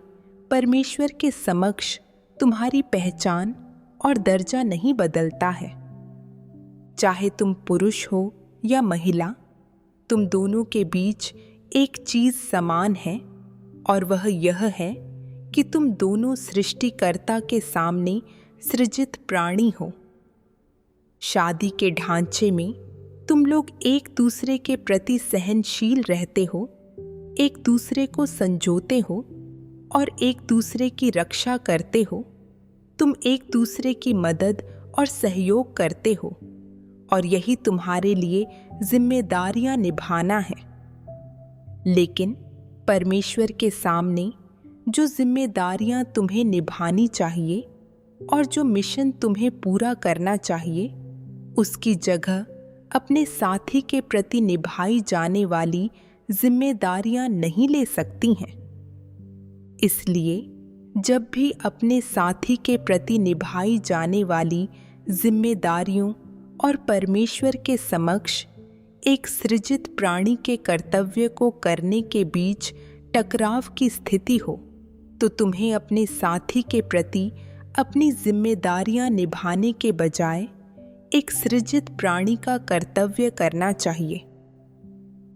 परमेश्वर के समक्ष तुम्हारी पहचान और दर्जा नहीं बदलता है। चाहे तुम पुरुष हो या महिला, तुम दोनों के बीच एक चीज समान है और वह यह है कि तुम दोनों सृष्टिकर्ता के सामने सृजित प्राणी हो। शादी के ढांचे में तुम लोग एक दूसरे के प्रति सहनशील रहते हो, एक दूसरे को संजोते हो और एक दूसरे की रक्षा करते हो। तुम एक दूसरे की मदद और सहयोग करते हो और यही तुम्हारे लिए जिम्मेदारियां निभाना है। लेकिन परमेश्वर के सामने जो जिम्मेदारियां तुम्हें निभानी चाहिए और जो मिशन तुम्हें पूरा करना चाहिए, उसकी जगह अपने साथी के प्रति निभाई जाने वाली जिम्मेदारियां नहीं ले सकती हैं। इसलिए जब भी अपने साथी के प्रति निभाई जाने वाली जिम्मेदारियों और परमेश्वर के समक्ष एक सृजित प्राणी के कर्तव्य को करने के बीच टकराव की स्थिति हो, तो तुम्हें अपने साथी के प्रति अपनी जिम्मेदारियां निभाने के बजाय एक सृजित प्राणी का कर्तव्य करना चाहिए।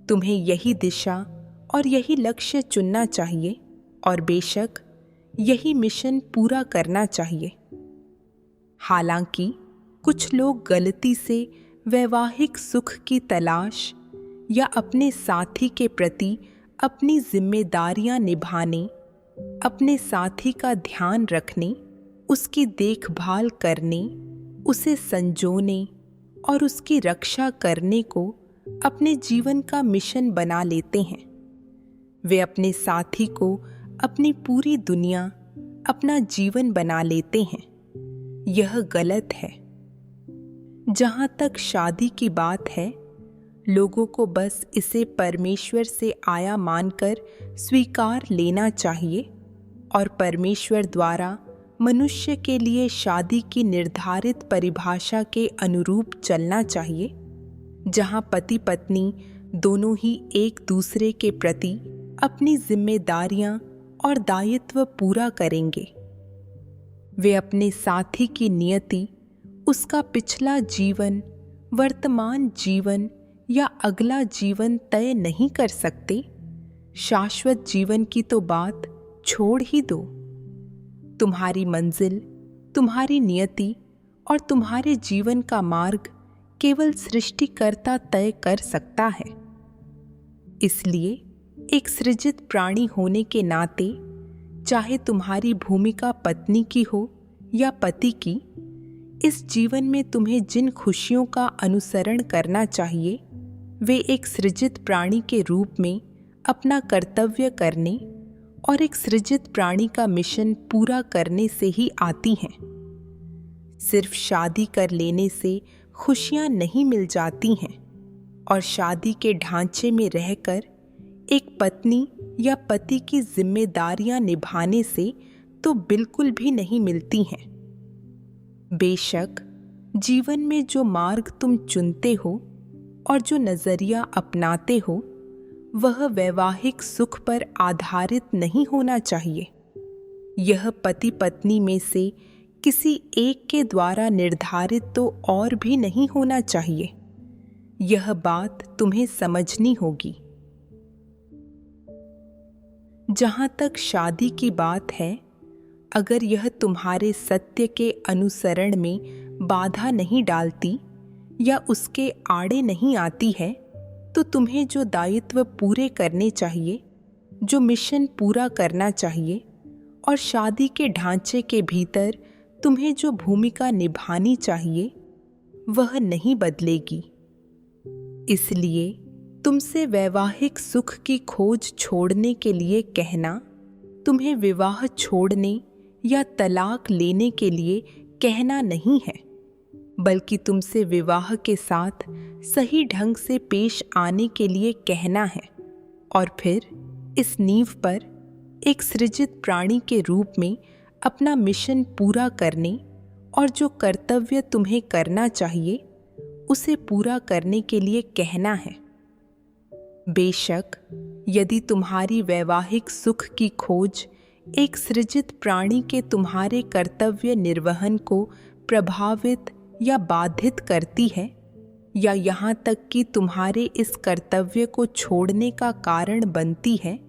तुम्हें यही दिशा और यही लक्ष्य चुनना चाहिए और बेशक यही मिशन पूरा करना चाहिए। हालांकि कुछ लोग गलती से वैवाहिक सुख की तलाश या अपने साथी के प्रति अपनी जिम्मेदारियां निभाने, अपने साथी का ध्यान रखने, उसकी देखभाल करने, उसे संजोने और उसकी रक्षा करने को अपने जीवन का मिशन बना लेते हैं। वे अपने साथी को अपनी पूरी दुनिया, अपना जीवन बना लेते हैं। यह गलत है। जहाँ तक शादी की बात है, लोगों को बस इसे परमेश्वर से आया मानकर स्वीकार लेना चाहिए और परमेश्वर द्वारा मनुष्य के लिए शादी की निर्धारित परिभाषा के अनुरूप चलना चाहिए, जहाँ पति पत्नी दोनों ही एक दूसरे के प्रति अपनी जिम्मेदारियां और दायित्व पूरा करेंगे। वे अपने साथी की नियति, उसका पिछला जीवन, वर्तमान जीवन या अगला जीवन तय नहीं कर सकते। शाश्वत जीवन की तो बात छोड़ ही दो। तुम्हारी मंजिल, तुम्हारी नियति और तुम्हारे जीवन का मार्ग केवल सृष्टिकर्ता तय कर सकता है। इसलिए एक सृजित प्राणी होने के नाते, चाहे तुम्हारी भूमिका पत्नी की हो या पति की, इस जीवन में तुम्हें जिन खुशियों का अनुसरण करना चाहिए, वे एक सृजित प्राणी के रूप में अपना कर्तव्य करने और एक सृजित प्राणी का मिशन पूरा करने से ही आती हैं। सिर्फ शादी कर लेने से खुशियां नहीं मिल जाती हैं और शादी के ढांचे में रहकर एक पत्नी या पति की जिम्मेदारियां निभाने से तो बिल्कुल भी नहीं मिलती हैं। बेशक जीवन में जो मार्ग तुम चुनते हो और जो नज़रिया अपनाते हो वह वैवाहिक सुख पर आधारित नहीं होना चाहिए। यह पति पत्नी में से किसी एक के द्वारा निर्धारित तो और भी नहीं होना चाहिए। यह बात तुम्हें समझनी होगी। जहाँ तक शादी की बात है, अगर यह तुम्हारे सत्य के अनुसरण में बाधा नहीं डालती या उसके आड़े नहीं आती है, तो तुम्हें जो दायित्व पूरे करने चाहिए, जो मिशन पूरा करना चाहिए और शादी के ढांचे के भीतर तुम्हें जो भूमिका निभानी चाहिए, वह नहीं बदलेगी। इसलिए तुमसे वैवाहिक सुख की खोज छोड़ने के लिए कहना, तुम्हें विवाह छोड़ने या तलाक लेने के लिए कहना नहीं है, बल्कि तुमसे विवाह के साथ सही ढंग से पेश आने के लिए कहना है और फिर इस नींव पर एक सृजित प्राणी के रूप में अपना मिशन पूरा करने और जो कर्तव्य तुम्हें करना चाहिए उसे पूरा करने के लिए कहना है। बेशक यदि तुम्हारी वैवाहिक सुख की खोज एक सृजित प्राणी के तुम्हारे कर्तव्य निर्वहन को प्रभावित या बाधित करती है या यहाँ तक कि तुम्हारे इस कर्तव्य को छोड़ने का कारण बनती है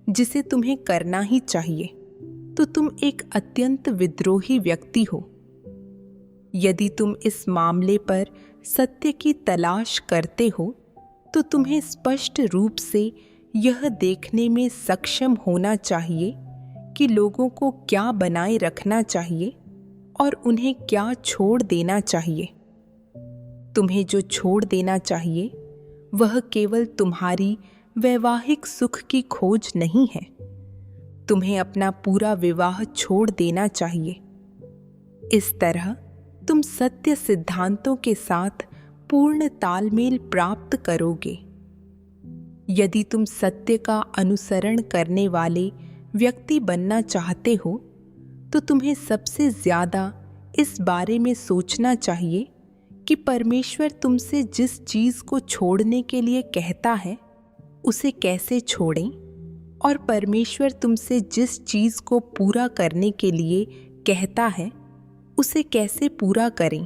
जिसे तुम्हें करना ही चाहिए, तो तुम एक अत्यंत विद्रोही व्यक्ति हो। यदि तुम इस मामले पर सत्य की तलाश करते हो तो तुम्हें स्पष्ट रूप से यह देखने में सक्षम होना चाहिए कि लोगों को क्या बनाए रखना चाहिए और उन्हें क्या छोड़ देना चाहिए। तुम्हें जो छोड़ देना चाहिए वह केवल तुम्हारी वैवाहिक सुख की खोज नहीं है। तुम्हें अपना पूरा विवाह छोड़ देना चाहिए। इस तरह तुम सत्य सिद्धांतों के साथ पूर्ण तालमेल प्राप्त करोगे। यदि तुम सत्य का अनुसरण करने वाले व्यक्ति बनना चाहते हो तो तुम्हें सबसे ज़्यादा इस बारे में सोचना चाहिए कि परमेश्वर तुमसे जिस चीज़ को छोड़ने के लिए कहता है उसे कैसे छोड़ें और परमेश्वर तुमसे जिस चीज़ को पूरा करने के लिए कहता है उसे कैसे पूरा करें।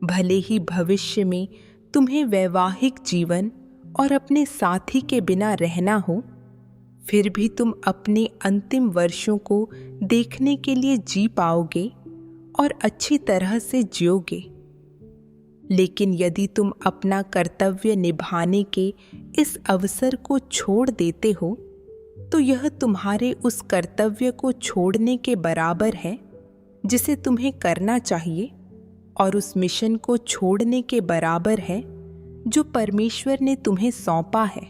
भले ही भविष्य में तुम्हें वैवाहिक जीवन और अपने साथी के बिना रहना हो, फिर भी तुम अपने अंतिम वर्षों को देखने के लिए जी पाओगे और अच्छी तरह से जियोगे। लेकिन यदि तुम अपना कर्तव्य निभाने के इस अवसर को छोड़ देते हो तो यह तुम्हारे उस कर्तव्य को छोड़ने के बराबर है जिसे तुम्हें करना चाहिए और उस मिशन को छोड़ने के बराबर है जो परमेश्वर ने तुम्हें सौंपा है।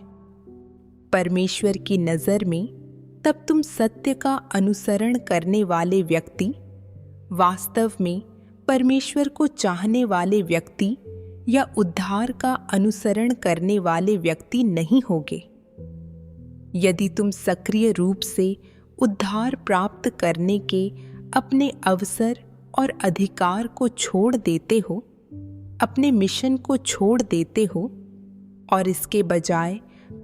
परमेश्वर की नज़र में तब तुम सत्य का अनुसरण करने वाले व्यक्ति, वास्तव में परमेश्वर को चाहने वाले व्यक्ति या उद्धार का अनुसरण करने वाले व्यक्ति नहीं होगे। यदि तुम सक्रिय रूप से उद्धार प्राप्त करने के अपने अवसर और अधिकार को छोड़ देते हो, अपने मिशन को छोड़ देते हो और इसके बजाय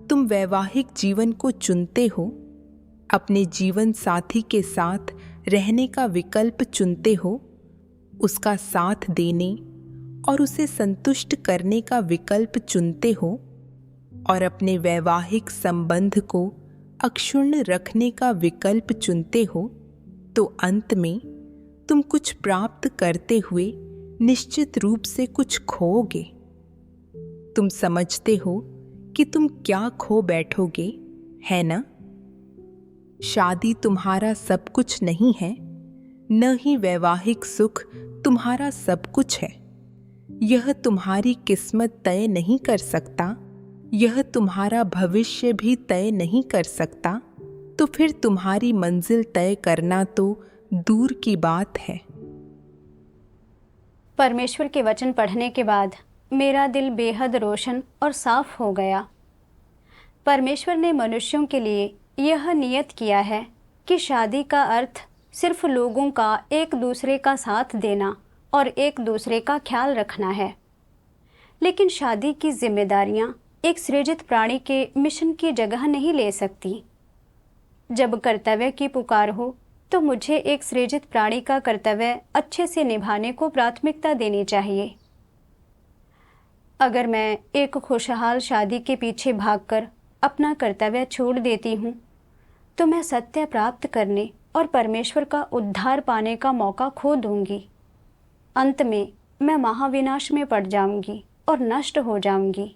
तुम वैवाहिक जीवन को चुनते हो, अपने जीवन साथी के साथ रहने का विकल्प चुनते हो, उसका साथ देने और उसे संतुष्ट करने का विकल्प चुनते हो और अपने वैवाहिक संबंध को अक्षुण्ण रखने का विकल्प चुनते हो, तो अंत में तुम कुछ प्राप्त करते हुए निश्चित रूप से कुछ खोओगे। तुम समझते हो कि तुम क्या खो बैठोगे, है ना? शादी तुम्हारा सब कुछ नहीं है, न ही वैवाहिक सुख तुम्हारा सब कुछ है। यह तुम्हारी किस्मत तय नहीं कर सकता, यह तुम्हारा भविष्य भी तय नहीं कर सकता, तो फिर तुम्हारी मंजिल तय करना तो दूर की बात है।
परमेश्वर के वचन पढ़ने के बाद मेरा दिल बेहद रोशन और साफ हो गया। परमेश्वर ने मनुष्यों के लिए यह नियत किया है कि शादी का अर्थ सिर्फ लोगों का एक दूसरे का साथ देना और एक दूसरे का ख्याल रखना है। लेकिन शादी की जिम्मेदारियां एक सृजित प्राणी के मिशन की जगह नहीं ले सकती। जब कर्तव्य की पुकार हो तो मुझे एक सृजित प्राणी का कर्तव्य अच्छे से निभाने को प्राथमिकता देनी चाहिए। अगर मैं एक खुशहाल शादी के पीछे भागकर अपना कर्तव्य छोड़ देती हूँ तो मैं सत्य प्राप्त करने और परमेश्वर का उद्धार पाने का मौका खो दूंगी। अंत में मैं महाविनाश में पड़ जाऊंगी और नष्ट हो जाऊंगी।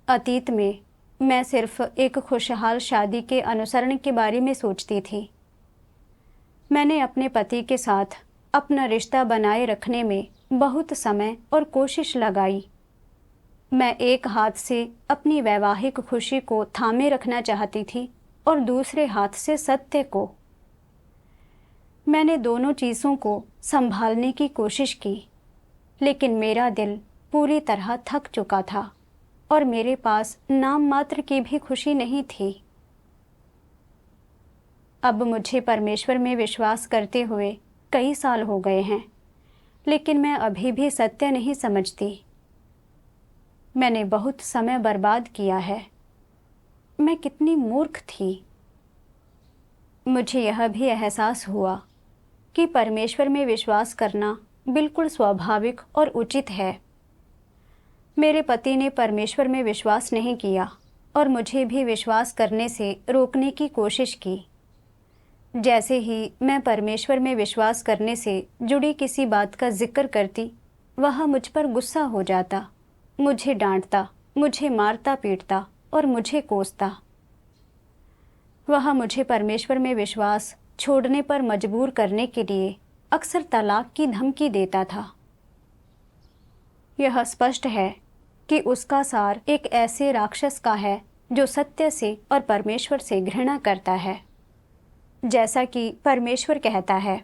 अतीत में मैं सिर्फ एक खुशहाल शादी के अनुसरण के बारे में सोचती थी। मैंने अपने पति के साथ अपना रिश्ता बनाए रखने में बहुत समय और कोशिश लगाई। मैं एक हाथ से अपनी वैवाहिक खुशी को थामे रखना चाहती थी और दूसरे हाथ से सत्य को। मैंने दोनों चीज़ों को संभालने की कोशिश की, लेकिन मेरा दिल पूरी तरह थक चुका था और मेरे पास नाम मात्र की भी खुशी नहीं थी। अब मुझे परमेश्वर में विश्वास करते हुए कई साल हो गए हैं, लेकिन मैं अभी भी सत्य नहीं समझती। मैंने बहुत समय बर्बाद किया है। मैं कितनी मूर्ख थी। मुझे यह भी एहसास हुआ कि परमेश्वर में विश्वास करना बिल्कुल स्वाभाविक और उचित है। मेरे पति ने परमेश्वर में विश्वास नहीं किया और मुझे भी विश्वास करने से रोकने की कोशिश की। जैसे ही मैं परमेश्वर में विश्वास करने से जुड़ी किसी बात का जिक्र करती, वह मुझ पर गुस्सा हो जाता, मुझे डांटता, मुझे मारता पीटता और मुझे कोसता। वह मुझे परमेश्वर में विश्वास छोड़ने पर मजबूर करने के लिए अक्सर तलाक की धमकी देता था। यह स्पष्ट है कि उसका सार एक ऐसे राक्षस का है जो सत्य से और परमेश्वर से घृणा करता है। जैसा कि परमेश्वर कहता है,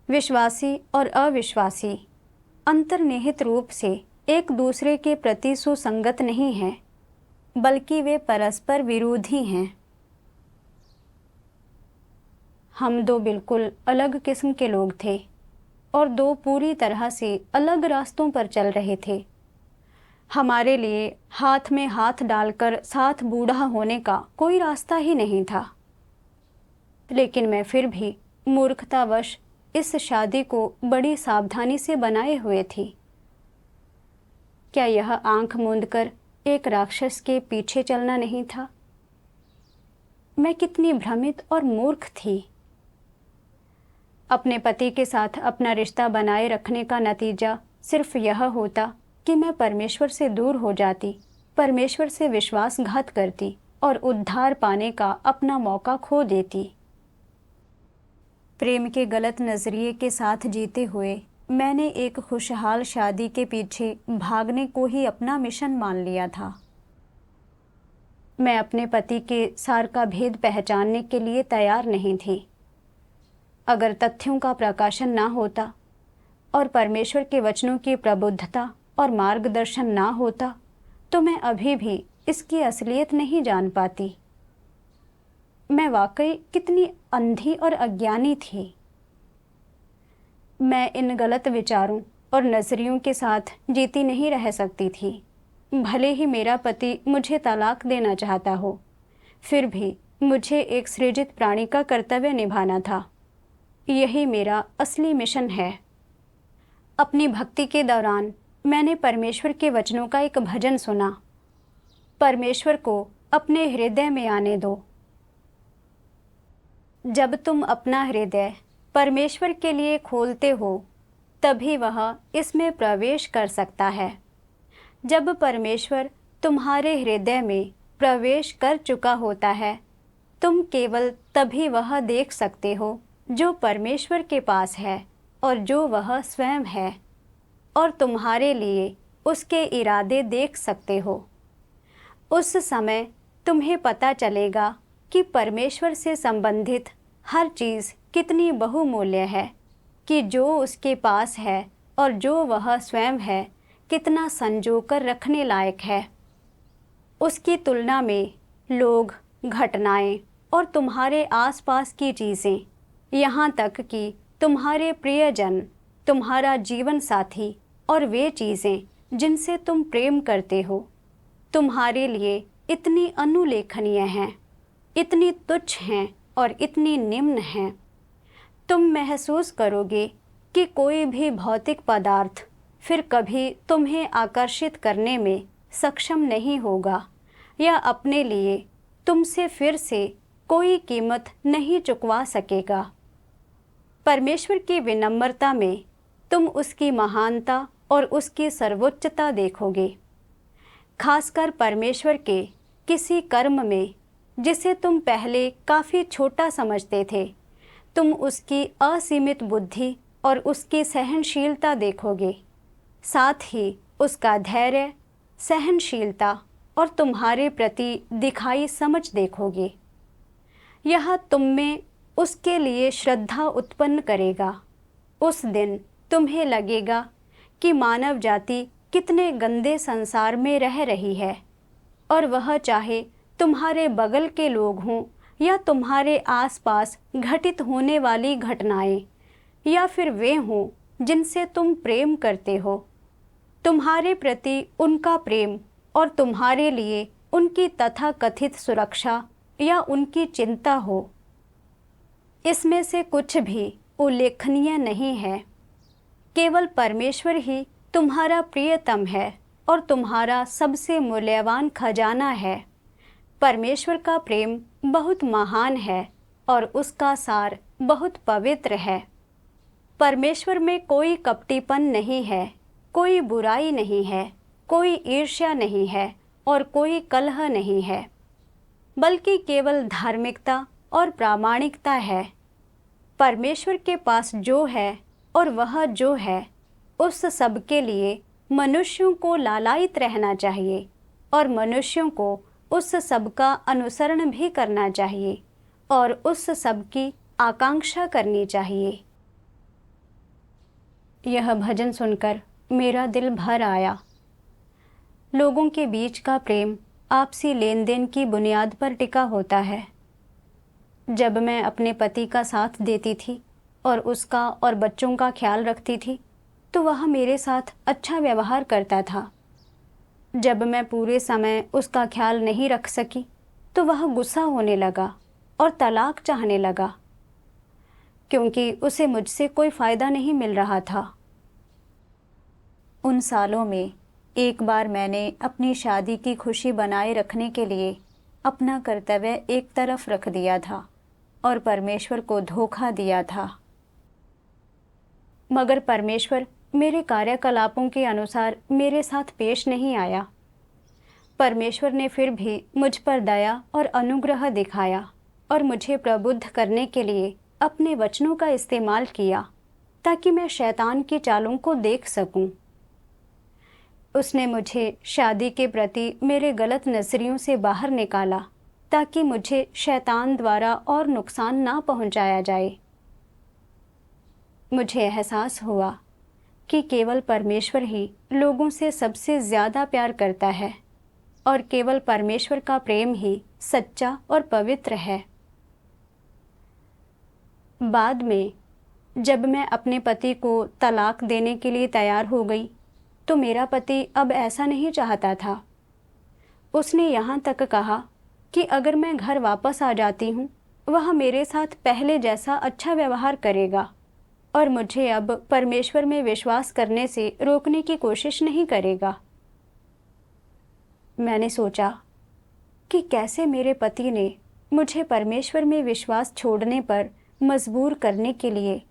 विश्वासी और अविश्वासी अंतर्निहित रूप से एक दूसरे के प्रति सुसंगत नहीं हैं, बल्कि वे परस्पर विरोधी हैं। हम दो बिल्कुल अलग किस्म के लोग थे और दो पूरी तरह से अलग रास्तों पर चल रहे थे। हमारे लिए हाथ में हाथ डालकर साथ बूढ़ा होने का कोई रास्ता ही नहीं था। लेकिन मैं फिर भी मूर्खतावश इस शादी को बड़ी सावधानी से बनाए हुए थी। क्या यह आंख मूंदकर एक राक्षस के पीछे चलना नहीं था? मैं कितनी भ्रमित और मूर्ख थी। अपने पति के साथ अपना रिश्ता बनाए रखने का नतीजा सिर्फ यह होता कि मैं परमेश्वर से दूर हो जाती, परमेश्वर से विश्वासघात करती और उद्धार पाने का अपना मौका खो देती। प्रेम के गलत नज़रिए के साथ जीते हुए मैंने एक खुशहाल शादी के पीछे भागने को ही अपना मिशन मान लिया था। मैं अपने पति के सार का भेद पहचानने के लिए तैयार नहीं थी। अगर तथ्यों का प्रकाशन ना होता और परमेश्वर के वचनों की प्रबुद्धता और मार्गदर्शन ना होता, तो मैं अभी भी इसकी असलियत नहीं जान पाती। मैं वाकई कितनी अंधी और अज्ञानी थी। मैं इन गलत विचारों और नज़रियों के साथ जीती नहीं रह सकती थी। भले ही मेरा पति मुझे तलाक देना चाहता हो, फिर भी मुझे एक सृजित प्राणी का कर्तव्य निभाना था। यही मेरा असली मिशन है। अपनी भक्ति के दौरान मैंने परमेश्वर के वचनों का एक भजन सुना। परमेश्वर को अपने हृदय में आने दो। जब तुम अपना हृदय परमेश्वर के लिए खोलते हो, तभी वह इसमें प्रवेश कर सकता है। जब परमेश्वर तुम्हारे हृदय में प्रवेश कर चुका होता है, तुम केवल तभी वह देख सकते हो जो परमेश्वर के पास है और जो वह स्वयं है, और तुम्हारे लिए उसके इरादे देख सकते हो। उस समय तुम्हें पता चलेगा कि परमेश्वर से संबंधित हर चीज़ कितनी बहुमूल्य है कि जो उसके पास है और जो वह स्वयं है कितना संजोकर रखने लायक है। उसकी तुलना में लोग, घटनाएं और तुम्हारे आसपास की चीज़ें, यहाँ तक कि तुम्हारे प्रियजन, तुम्हारा जीवन साथी और वे चीज़ें जिनसे तुम प्रेम करते हो, तुम्हारे लिए इतनी अनुलेखनीय हैं, इतनी तुच्छ हैं और इतनी निम्न हैं। तुम महसूस करोगे कि कोई भी भौतिक पदार्थ फिर कभी तुम्हें आकर्षित करने में सक्षम नहीं होगा या अपने लिए तुमसे फिर से कोई कीमत नहीं चुकवा सकेगा। परमेश्वर की विनम्रता में तुम उसकी महानता और उसकी सर्वोच्चता देखोगे। खासकर परमेश्वर के किसी कर्म में जिसे तुम पहले काफ़ी छोटा समझते थे, तुम उसकी असीमित बुद्धि और उसकी सहनशीलता देखोगे। साथ ही उसका धैर्य, सहनशीलता और तुम्हारे प्रति दिखाई समझ देखोगे। यह तुम में उसके लिए श्रद्धा उत्पन्न करेगा। उस दिन तुम्हें लगेगा कि मानव जाति कितने गंदे संसार में रह रही है, और वह चाहे तुम्हारे बगल के लोग हों या तुम्हारे आसपास घटित होने वाली घटनाएं, या फिर वे हों जिनसे तुम प्रेम करते हो, तुम्हारे प्रति उनका प्रेम और तुम्हारे लिए उनकी तथाकथित सुरक्षा या उनकी चिंता हो, इसमें से कुछ भी उल्लेखनीय नहीं है। केवल परमेश्वर ही तुम्हारा प्रियतम है और तुम्हारा सबसे मूल्यवान खजाना है। परमेश्वर का प्रेम बहुत महान है और उसका सार बहुत पवित्र है। परमेश्वर में कोई कपटीपन नहीं है, कोई बुराई नहीं है, कोई ईर्ष्या नहीं है और कोई कलह नहीं है, बल्कि केवल धार्मिकता और प्रामाणिकता है। परमेश्वर के पास जो है और वह जो है, उस सब के लिए मनुष्यों को लालायित रहना चाहिए और मनुष्यों को उस सब का अनुसरण भी करना चाहिए और उस सब की आकांक्षा करनी चाहिए। यह भजन सुनकर मेरा दिल भर आया। लोगों के बीच का प्रेम आपसी लेन देन की बुनियाद पर टिका होता है। जब मैं अपने पति का साथ देती थी और उसका और बच्चों का ख्याल रखती थी, तो वह मेरे साथ अच्छा व्यवहार करता था। जब मैं पूरे समय उसका ख्याल नहीं रख सकी, तो वह गुस्सा होने लगा और तलाक चाहने लगा, क्योंकि उसे मुझसे कोई फ़ायदा नहीं मिल रहा था। उन सालों में एक बार मैंने अपनी शादी की खुशी बनाए रखने के लिए अपना कर्तव्य एक तरफ रख दिया था और परमेश्वर को धोखा दिया था। मगर परमेश्वर मेरे कार्यकलापों के अनुसार मेरे साथ पेश नहीं आया। परमेश्वर ने फिर भी मुझ पर दया और अनुग्रह दिखाया और मुझे प्रबुद्ध करने के लिए अपने वचनों का इस्तेमाल किया, ताकि मैं शैतान की चालों को देख सकूं। उसने मुझे शादी के प्रति मेरे गलत नज़रियों से बाहर निकाला, ताकि मुझे शैतान द्वारा और नुकसान ना पहुंचाया जाए। मुझे एहसास हुआ कि केवल परमेश्वर ही लोगों से सबसे ज़्यादा प्यार करता है और केवल परमेश्वर का प्रेम ही सच्चा और पवित्र है। बाद में जब मैं अपने पति को तलाक देने के लिए तैयार हो गई, तो मेरा पति अब ऐसा नहीं चाहता था। उसने यहाँ तक कहा कि अगर मैं घर वापस आ जाती हूँ, वह मेरे साथ पहले जैसा अच्छा व्यवहार करेगा और मुझे अब परमेश्वर में विश्वास करने से रोकने की कोशिश नहीं करेगा। मैंने सोचा कि कैसे मेरे पति ने मुझे परमेश्वर में विश्वास छोड़ने पर मजबूर करने के लिए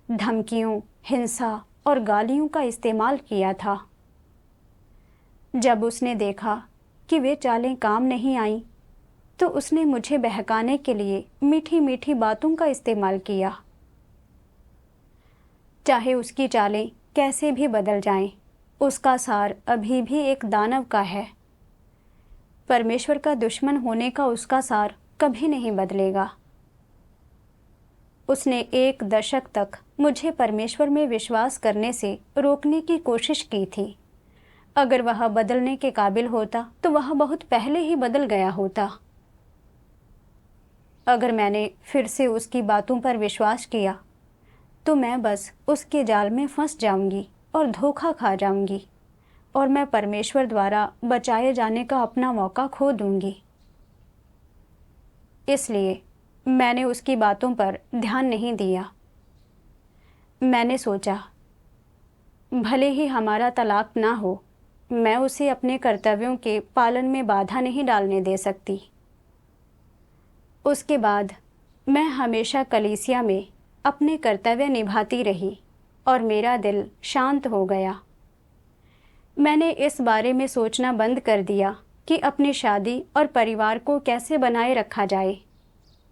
धमकियों, हिंसा और गालियों का इस्तेमाल किया था। जब उसने देखा कि वे चालें काम नहीं आईं, तो उसने मुझे बहकाने के लिए मीठी मीठी बातों का इस्तेमाल किया। चाहे उसकी चालें कैसे भी बदल जाएं, उसका सार अभी भी एक दानव का है। परमेश्वर का दुश्मन होने का उसका सार कभी नहीं बदलेगा। उसने 1 दशक तक मुझे परमेश्वर में विश्वास करने से रोकने की कोशिश की थी। अगर वह बदलने के काबिल होता तो वह बहुत पहले ही बदल गया होता। अगर मैंने फिर से उसकी बातों पर विश्वास किया तो मैं बस उसके जाल में फंस जाऊंगी और धोखा खा जाऊंगी, और मैं परमेश्वर द्वारा बचाए जाने का अपना मौका खो दूंगी। इसलिए मैंने उसकी बातों पर ध्यान नहीं दिया। मैंने सोचा, भले ही हमारा तलाक ना हो, मैं उसे अपने कर्तव्यों के पालन में बाधा नहीं डालने दे सकती। उसके बाद मैं हमेशा कलीसिया में अपने कर्तव्य निभाती रही और मेरा दिल शांत हो गया। मैंने इस बारे में सोचना बंद कर दिया कि अपनी शादी और परिवार को कैसे बनाए रखा जाए,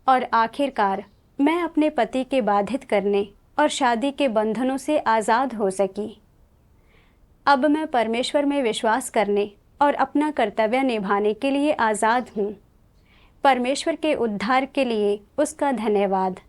और आखिरकार मैं अपने पति के बाधित करने और शादी के बंधनों से आज़ाद हो सकी। अब मैं परमेश्वर में विश्वास करने और अपना कर्तव्य निभाने के लिए आज़ाद हूँ। परमेश्वर के उद्धार के लिए उसका धन्यवाद।